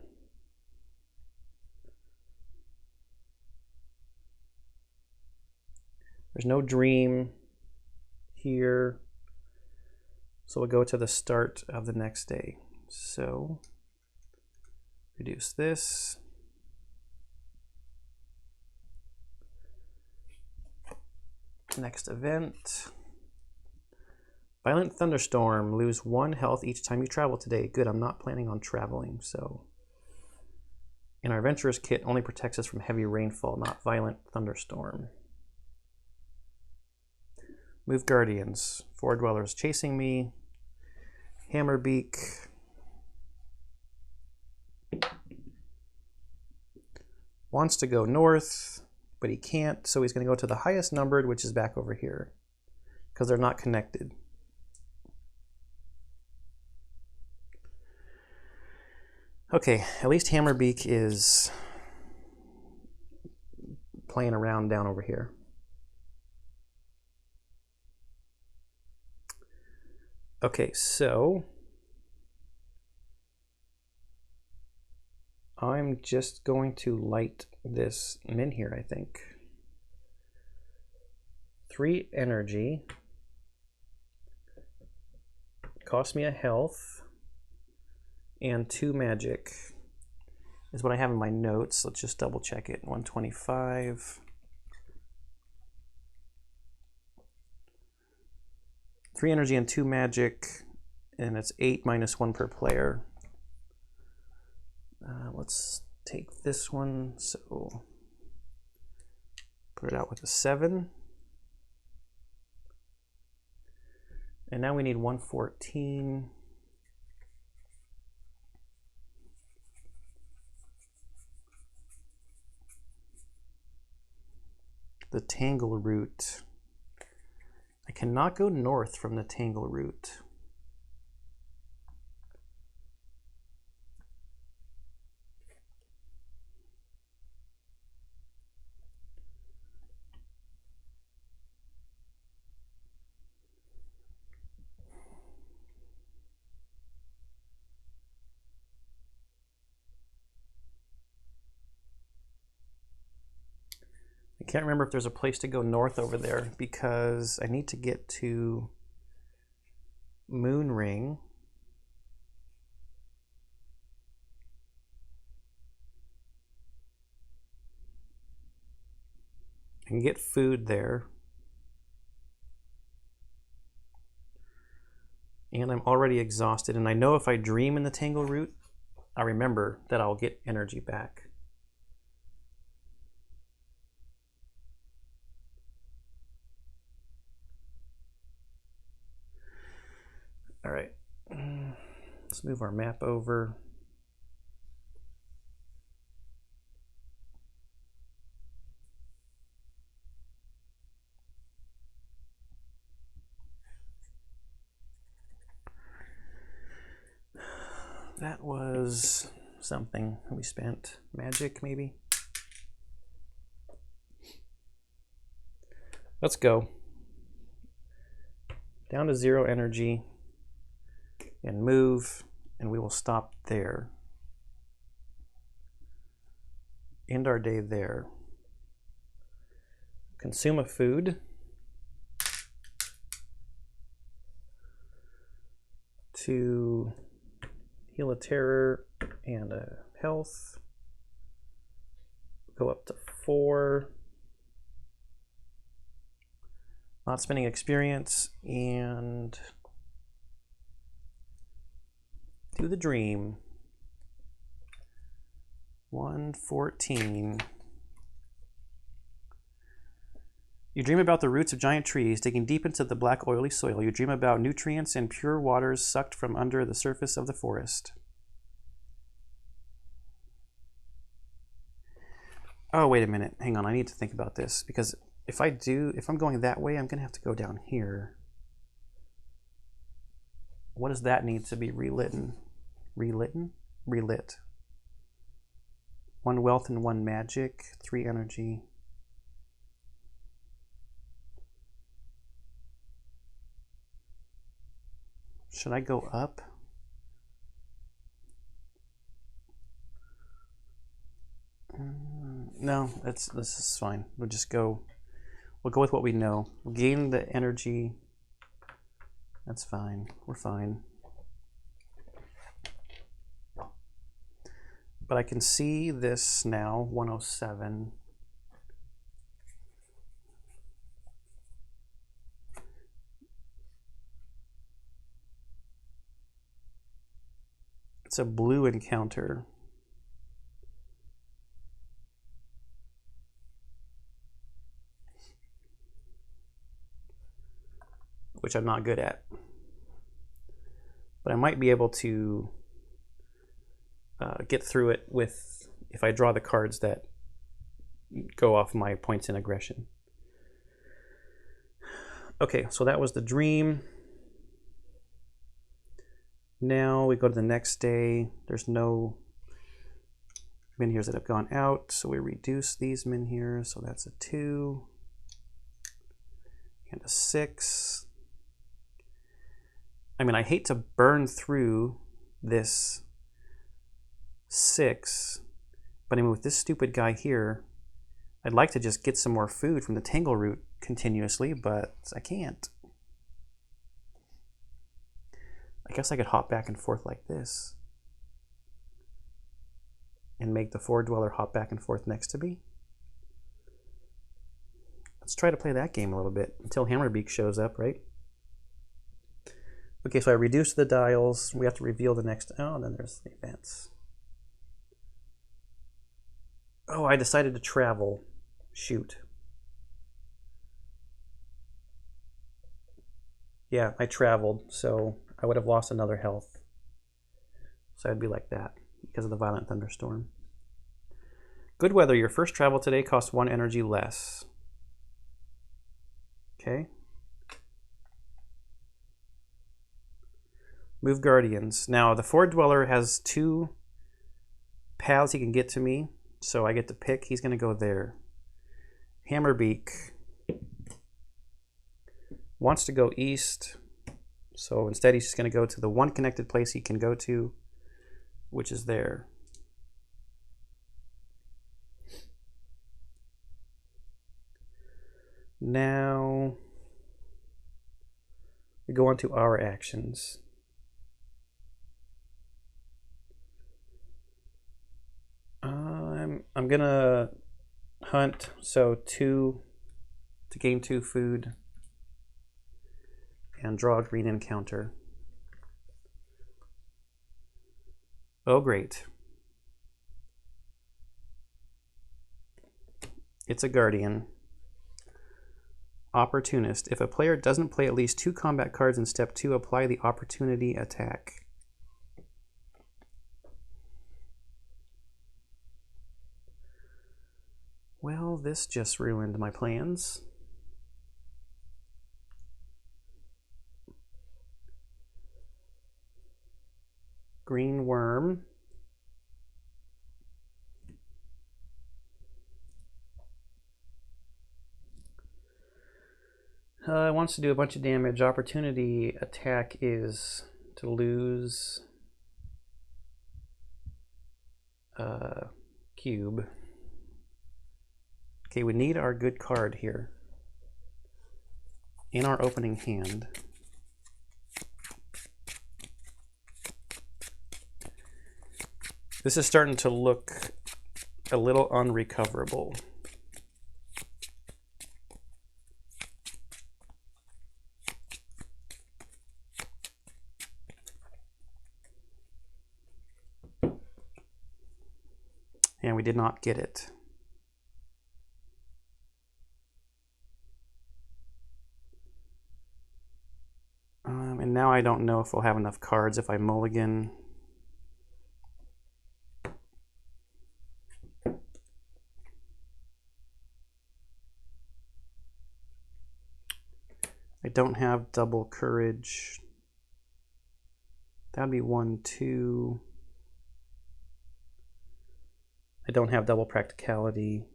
There's no dream here. So we'll go to the start of the next day. So reduce this. Next event. Violent Thunderstorm. Lose 1 health each time you travel today. Good, I'm not planning on traveling, so. And our Adventurer's Kit only protects us from heavy rainfall, not Violent Thunderstorm. Move Guardians. 4 dwellers chasing me. Hammerbeak. Wants to go north, but he can't, so he's going to go to the highest numbered, which is back over here, because they're not connected. Okay, at least Hammerbeak is playing around down over here. Okay, so I'm just going to light this min here, I think. 3 energy. Cost me a health. And 2 magic is what I have in my notes. Let's just double check it. 125. 3 energy and 2 magic, and it's 8 minus 1 per player. Let's take this one, so put it out with a 7. And now we need 114. The Tangle Route. I cannot go north from the Tangle Route. I can't remember if there's a place to go north over there because I need to get to Moon Ring. I can get food there. And I'm already exhausted, and I know if I dream in the Tangle Route, I remember that I'll get energy back. All right, let's move our map over. That was something we spent. Magic, maybe? Let's go. Down to 0 energy. And move, and we will stop there. End our day there. Consume a food. To heal a terror and a health. Go up to 4. Not spending experience, and do the dream. 114. You dream about the roots of giant trees digging deep into the black oily soil. You dream about nutrients and pure waters sucked from under the surface of the forest. Oh, wait a minute. Hang on, I need to think about this, because if I'm going that way, I'm gonna have to go down here. What does that need to be relitten? Relit. 1 wealth and 1 magic, 3 energy. Should I go up? No, this is fine. We'll just go. We'll go with what we know. We'll gain the energy. That's fine. We're fine. But I can see this now, 107. It's a blue encounter. Which I'm not good at. But I might be able to get through it with if I draw the cards that go off my points in aggression. Okay, so that was the dream. Now we go to the next day. There's no menhirs that have gone out, so we reduce these menhirs. So that's a 2 and a 6. I mean, I hate to burn through this 6, but I mean, with this stupid guy here, I'd like to just get some more food from the Tangle Root continuously, but I can't. I guess I could hop back and forth like this and make the 4-dweller hop back and forth next to me. Let's try to play that game a little bit until Hammerbeak shows up, right? Okay, so I reduce the dials. We have to reveal the next. Oh, and then there's the events. Oh, I decided to travel. Shoot. Yeah, I traveled, so I would have lost another health. So I'd be like that because of the violent thunderstorm. Good weather. Your first travel today costs 1 energy less. Okay. Move Guardians. Now, the 4-dweller has 2 paths he can get to me, so I get to pick. He's going to go there. Hammerbeak wants to go east, so instead he's just going to go to the one connected place he can go to, which is there. Now, we go on to our actions. I'm gonna hunt, so 2 to gain 2 food and draw a green encounter. Oh, great. It's a guardian. Opportunist. If a player doesn't play at least 2 combat cards in step 2, apply the opportunity attack. Well, this just ruined my plans. Green worm. It wants to do a bunch of damage. Opportunity attack is to lose cube. Okay, we need our good card here in our opening hand. This is starting to look a little unrecoverable. And we did not get it. And now I don't know if we'll have enough cards if I mulligan. I don't have double courage. That'd be 1, 2. I don't have double practicality.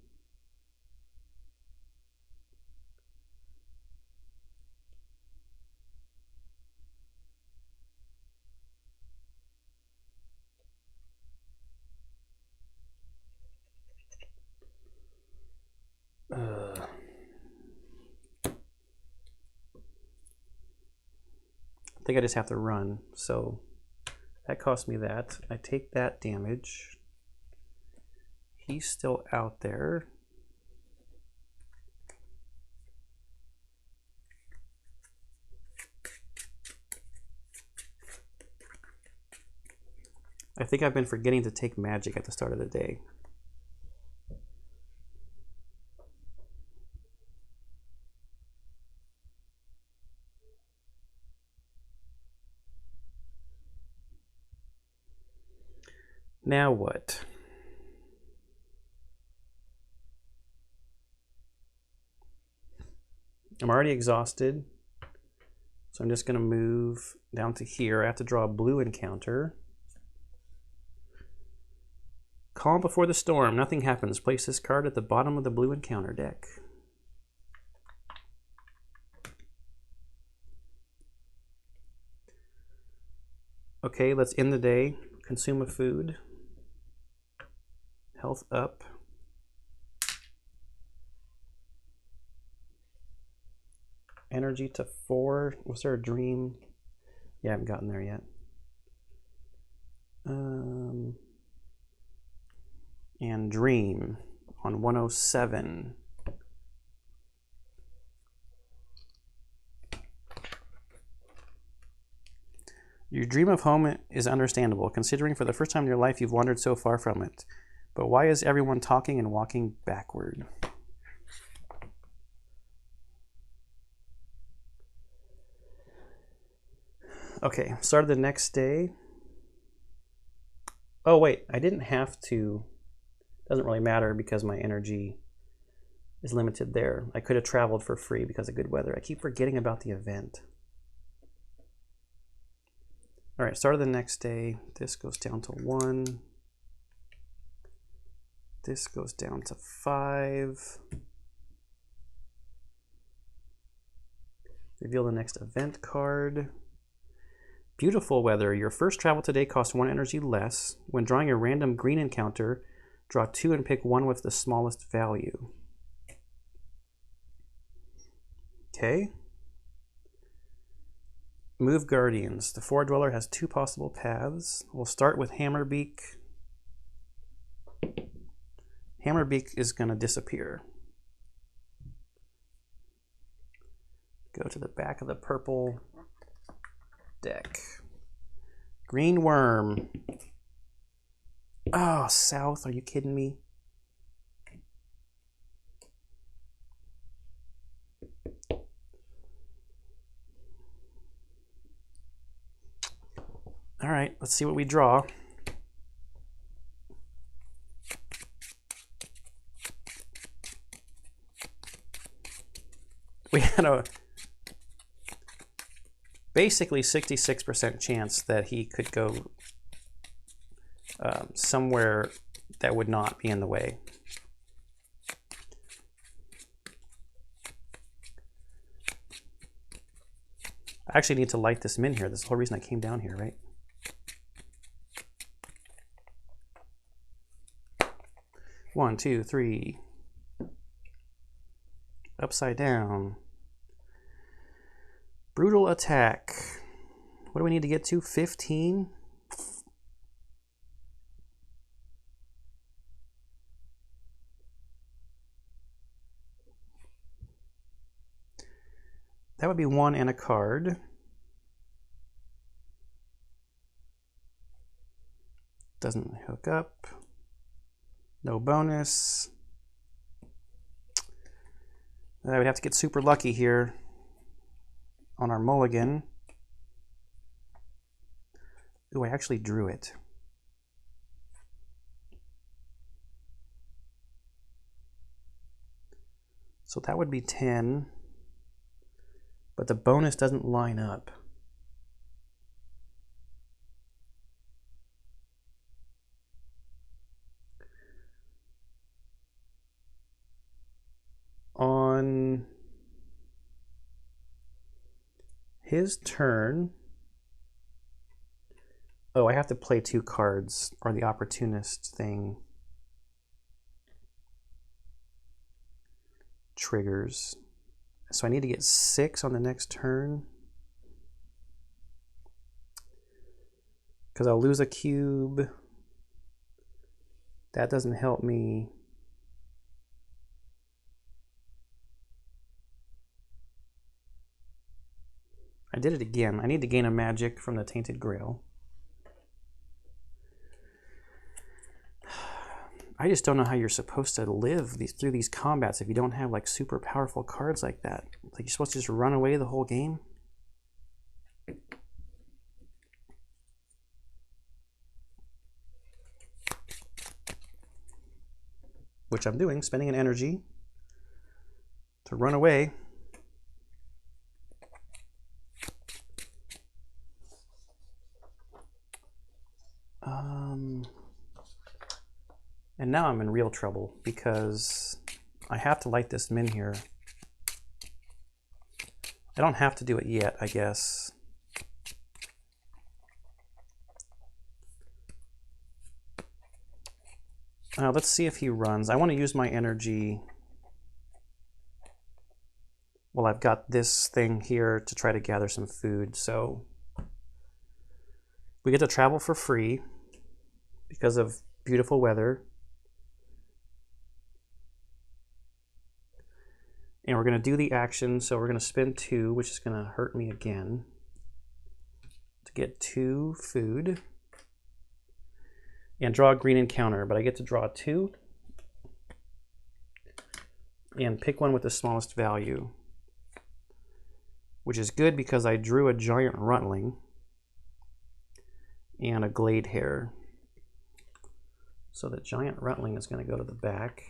think I just have to run. So that cost me that. I take that damage. He's still out there. I think I've been forgetting to take magic at the start of the day. Now what? I'm already exhausted, so I'm just going to move down to here. I have to draw a blue encounter. Calm before the storm. Nothing happens. Place this card at the bottom of the blue encounter deck. Okay, let's end the day. Consume a food. Health up. Energy to 4. Was there a dream? Yeah, I haven't gotten there yet. And dream on 107. Your dream of home is understandable, considering for the first time in your life you've wandered so far from it. But why is everyone talking and walking backward? Okay, start of the next day. Oh wait, I didn't have to. Doesn't really matter because my energy is limited there. I could have traveled for free because of good weather. I keep forgetting about the event. All right, start of the next day. This goes down to 1. This goes down to 5. Reveal the next event card. Beautiful weather. Your first travel today costs 1 energy less. When drawing a random green encounter, draw 2 and pick one with the smallest value. Okay. Move Guardians. The 4 dweller has 2 possible paths. We'll start with Hammerbeak. Hammerbeak is going to disappear. Go to the back of the purple deck. Green Worm. Oh, south. Are you kidding me? All right, let's see what we draw. We had a basically 66% chance that he could go somewhere that would not be in the way. I actually need to light this min here. That's the whole reason I came down here, right? One, two, three. Upside down. Brutal attack. What do we need to get to? 15? That would be 1 and a card. Doesn't hook up. No bonus. I would have to get super lucky here on our mulligan. Ooh, I actually drew it. So that would be 10. But the bonus doesn't line up. On his turn, oh, I have to play 2 cards, or the opportunist thing triggers. So I need to get 6 on the next turn. because I'll lose a cube. That doesn't help me. I did it again. I need to gain a magic from the Tainted Grail. I just don't know how you're supposed to live through these combats if you don't have like super powerful cards like that. Like you're supposed to just run away the whole game? Which I'm doing, spending an energy to run away. And now I'm in real trouble because I have to light this min here. I don't have to do it yet, I guess. Let's see if he runs. I want to use my energy. Well, I've got this thing here to try to gather some food, so we get to travel for free because of beautiful weather. And we're going to do the action, so we're going to spend 2, which is going to hurt me again, to get 2 food. And draw a green encounter, but I get to draw 2. And pick one with the smallest value. Which is good because I drew a giant runtling and a glade hare. So the giant runtling is going to go to the back.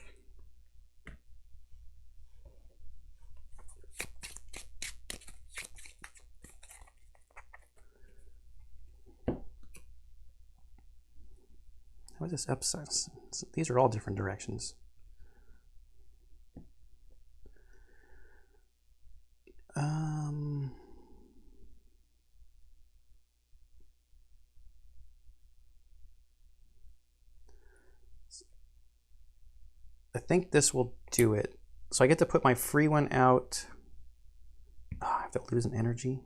What is this upside? These are all different directions. I think this will do it. So I get to put my free one out. Oh, I have to lose an energy.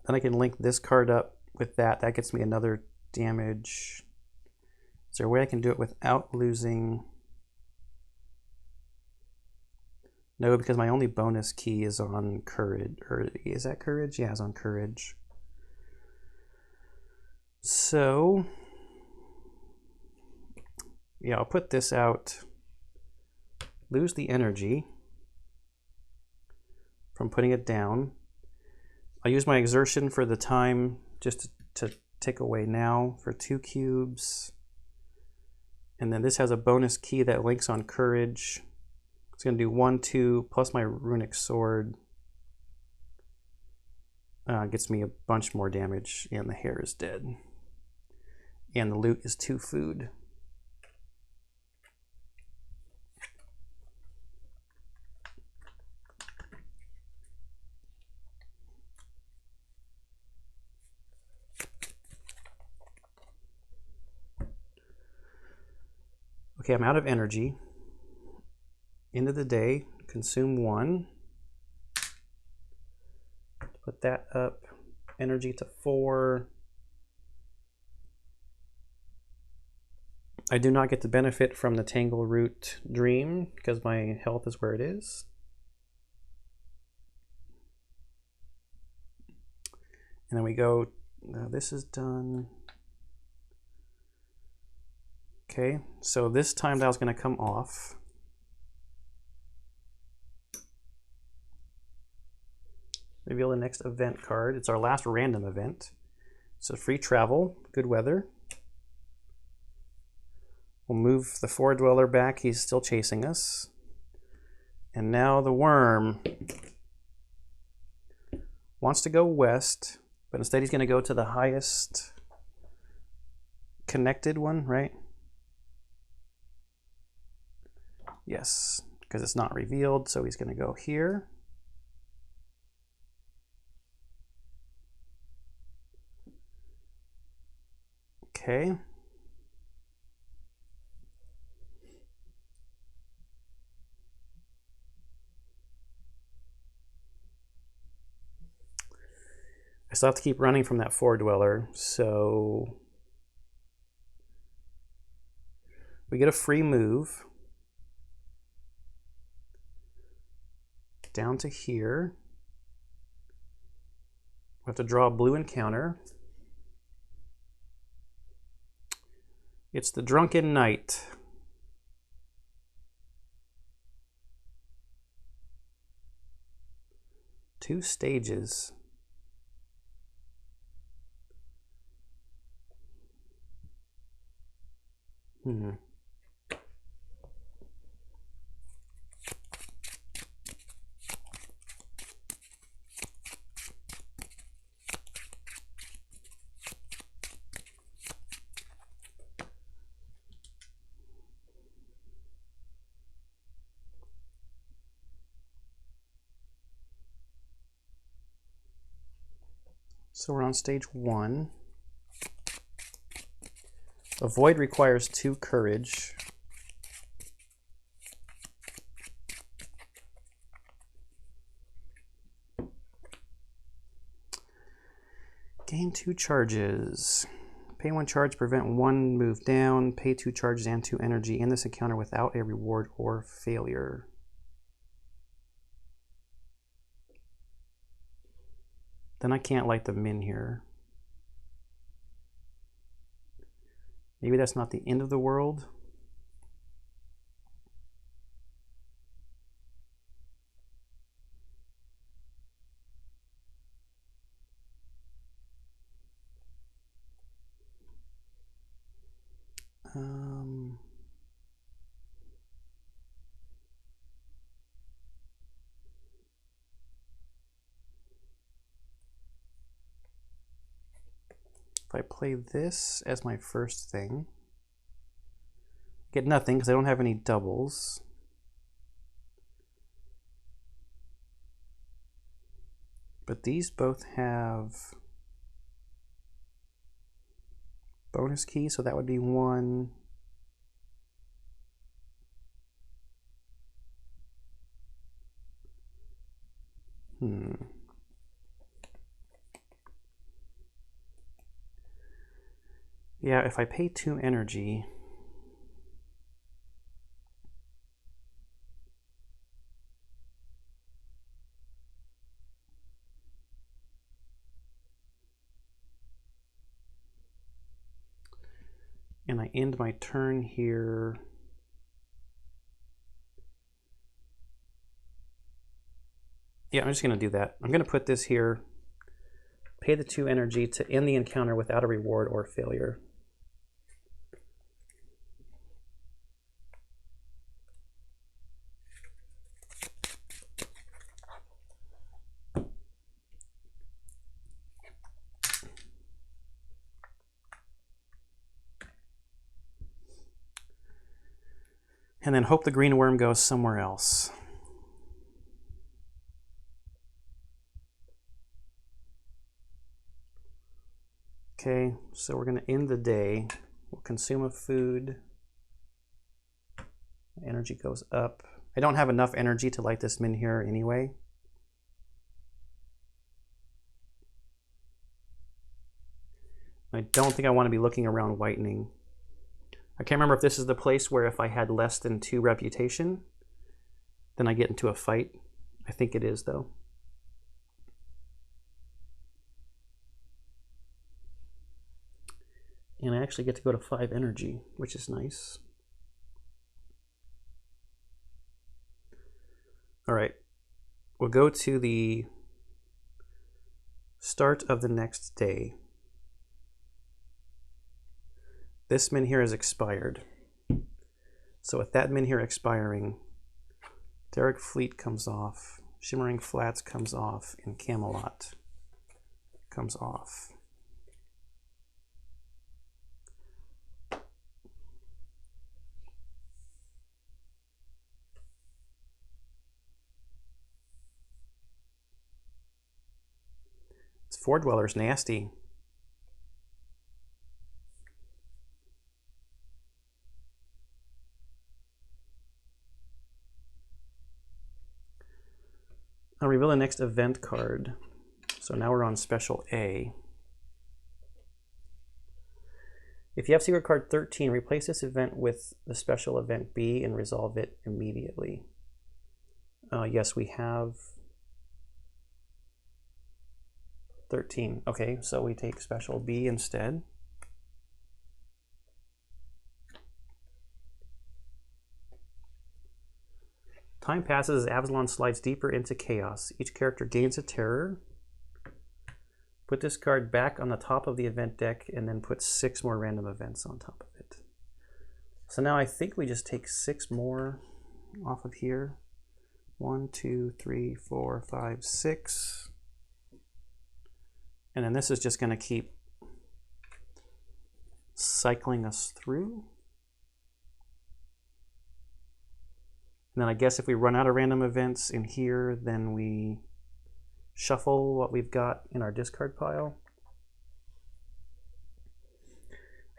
Then I can link this card up with that. That gets me another damage. Is there a way I can do it without losing? No, because my only bonus key is on courage. Or is that courage? Yeah, it's on courage. So, yeah, I'll put this out. Lose the energy from putting it down. I'll use my exertion for the time just to tick away now for 2 cubes. And then this has a bonus key that links on courage. It's going to do 1, 2, plus my runic sword. Gets me a bunch more damage, and the hare is dead. And the loot is 2 food. Okay, I'm out of energy. End of the day, consume 1. Put that up. Energy to 4. I do not get to benefit from the Tangle Root Dream because my health is where it is. And then we go, this is done. Okay, so this time dial is going to come off. Reveal the next event card. It's our last random event. So free travel, good weather. We'll move the 4 dweller back. He's still chasing us. And now the worm wants to go west, but instead he's going to go to the highest connected one, right? Yes, because it's not revealed, so he's going to go here. Okay. I still have to keep running from that 4-dweller, so we get a free move down to here. We have to draw a blue encounter. It's the Drunken Knight. Two stages. So we're on stage 1. Avoid requires 2 courage. Gain 2 charges. Pay 1 charge, prevent 1 move down. Pay 2 charges and 2 energy in this encounter without a reward or failure. Then I can't light the min here. Maybe that's not the end of the world. If I play this as my first thing, get nothing because I don't have any doubles. But these both have bonus key, so that would be 1. Yeah, if I pay 2 energy, and I end my turn here, yeah, I'm just going to do that. I'm going to put this here, pay the 2 energy to end the encounter without a reward or failure. And then hope the green worm goes somewhere else. Okay, so we're going to end the day. We'll consume a food. Energy goes up. I don't have enough energy to light this min here anyway. I don't think I want to be looking around whitening. I can't remember if this is the place where if I had less than 2 reputation, then I get into a fight. I think it is, though. And I actually get to go to 5 energy, which is nice. All right, we'll go to the start of the next day. This min here is expired. So with that min here expiring, Derek Fleet comes off, Shimmering Flats comes off, and Camelot comes off. It's 4-dwellers, nasty. I'll reveal the next event card. So So now we're on special A. If you have secret card 13, replace this event with the special event B and resolve it immediately. Yes, we have 13. Okay, so we take special B instead. Time passes as Absalom slides deeper into chaos. Each character gains a terror. Put this card back on the top of the event deck and then put 6 more random events on top of it. So now I think we just take 6 more off of here. 1, 2, 3, 4, 5, 6. And then this is just going to keep cycling us through. And then I guess if we run out of random events in here, then we shuffle what we've got in our discard pile.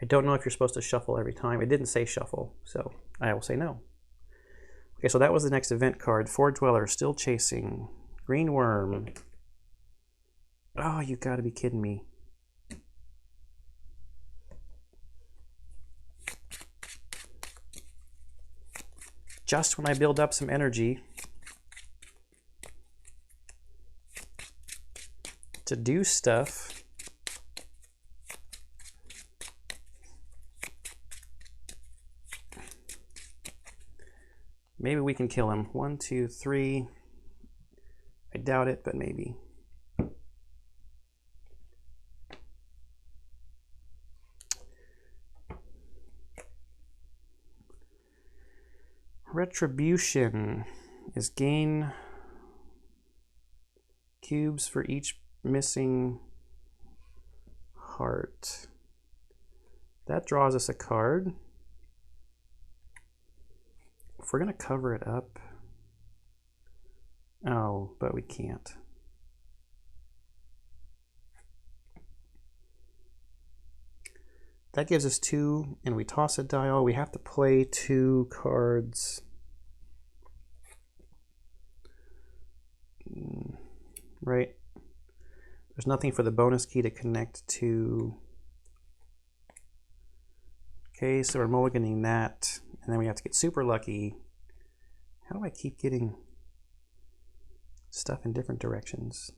I don't know if you're supposed to shuffle every time. It didn't say shuffle, so I will say no. Okay, so that was the next event card. Ford Dweller, still chasing. Green Worm. Oh, you gotta be kidding me. Just when I build up some energy to do stuff, maybe we can kill him. 1, 2, 3. I doubt it, but maybe. Retribution is gain cubes for each missing heart. That draws us a card. If we're going to cover it up, oh, but we can't. That gives us 2, and we toss a dial. We have to play 2 cards. Right. There's nothing for the bonus key to connect to. Okay, so we're mulliganing that, and then we have to get super lucky. How do I keep getting stuff in different directions?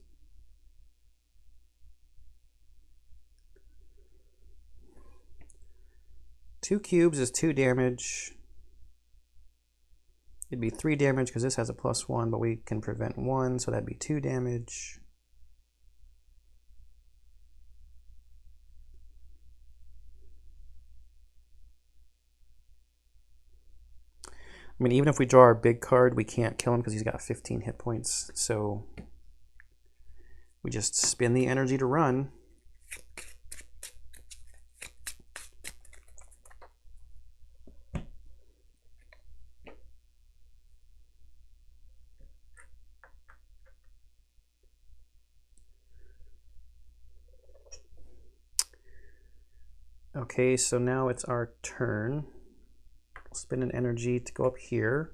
Two cubes is 2 damage. It'd be 3 damage because this has a +1, but we can prevent 1, so that'd be 2 damage. I mean, even if we draw our big card, we can't kill him because he's got 15 hit points. So we just spin the energy to run. Okay, so now it's our turn. Spend an energy to go up here.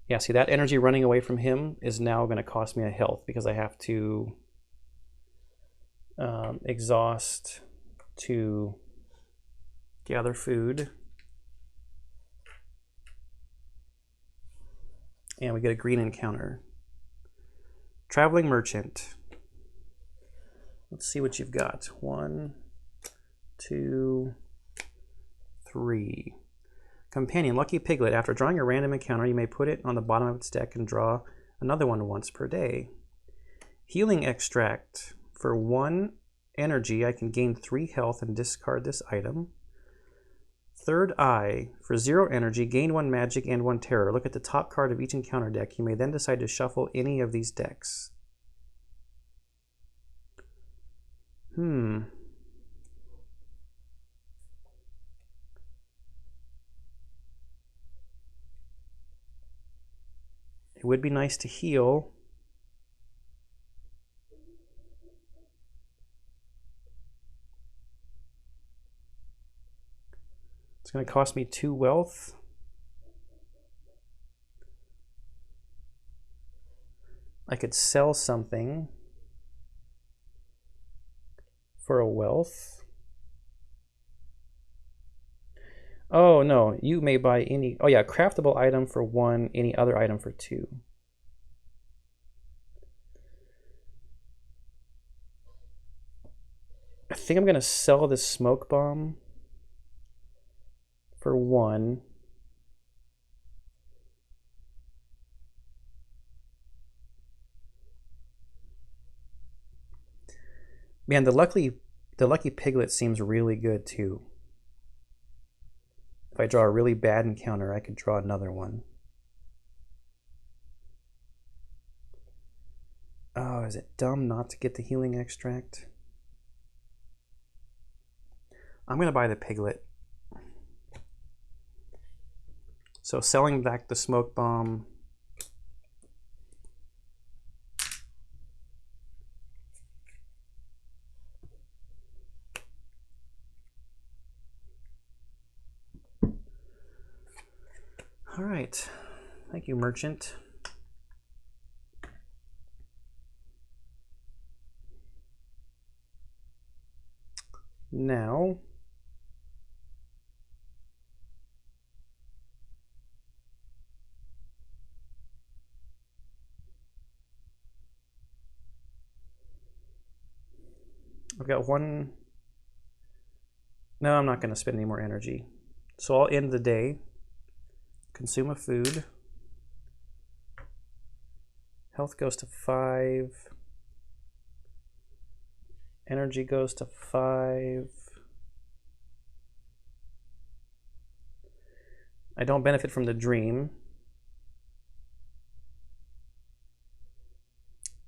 Yeah, see that energy running away from him is now going to cost me a health because I have to exhaust to gather food. And we get a green encounter. Traveling Merchant. Let's see what you've got. 1, 2, 3. Companion, Lucky Piglet. After drawing a random encounter, you may put it on the bottom of its deck and draw another one once per day. Healing Extract. For 1 energy, I can gain 3 health and discard this item. Third Eye. For 0 energy, gain 1 magic and 1 terror. Look at the top card of each encounter deck. You may then decide to shuffle any of these decks. It would be nice to heal. It's going to cost me 2 wealth. I could sell something. for a wealth. Oh no, you may buy any, oh yeah, craftable item for 1, any other item for 2. I think I'm gonna sell this smoke bomb for 1. Man, the lucky piglet seems really good too. If I draw a really bad encounter, I could draw another one. Oh, is it dumb not to get the healing extract? I'm going to buy the piglet. So selling back the smoke bomb. All right. Thank you, merchant. Now, I've got 1. No, I'm not going to spend any more energy. So I'll end the day. Consume a food. Health goes to 5. Energy goes to 5. I don't benefit from the dream.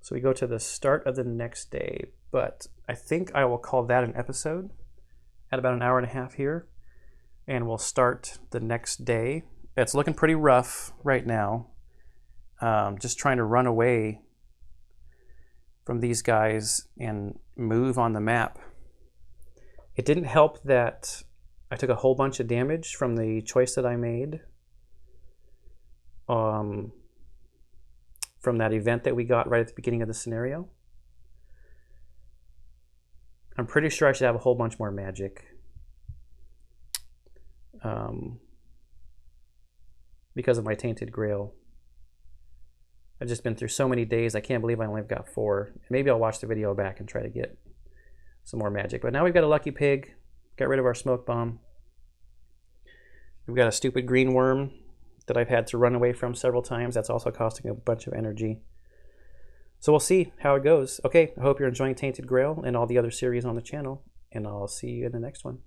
So we go to the start of the next day, but I think I will call that an episode at about an hour and a half here, and we'll start the next day. It's looking pretty rough right now. Just trying to run away from these guys and move on the map. It didn't help that I took a whole bunch of damage from the choice that I made from that event that we got right at the beginning of the scenario. I'm pretty sure I should have a whole bunch more magic. Because of my Tainted Grail. I've just been through so many days, I can't believe I only got 4. Maybe I'll watch the video back and try to get some more magic. But now we've got a lucky pig, got rid of our smoke bomb. We've got a stupid green worm that I've had to run away from several times. That's also costing a bunch of energy. So we'll see how it goes. Okay, I hope you're enjoying Tainted Grail and all the other series on the channel, and I'll see you in the next one.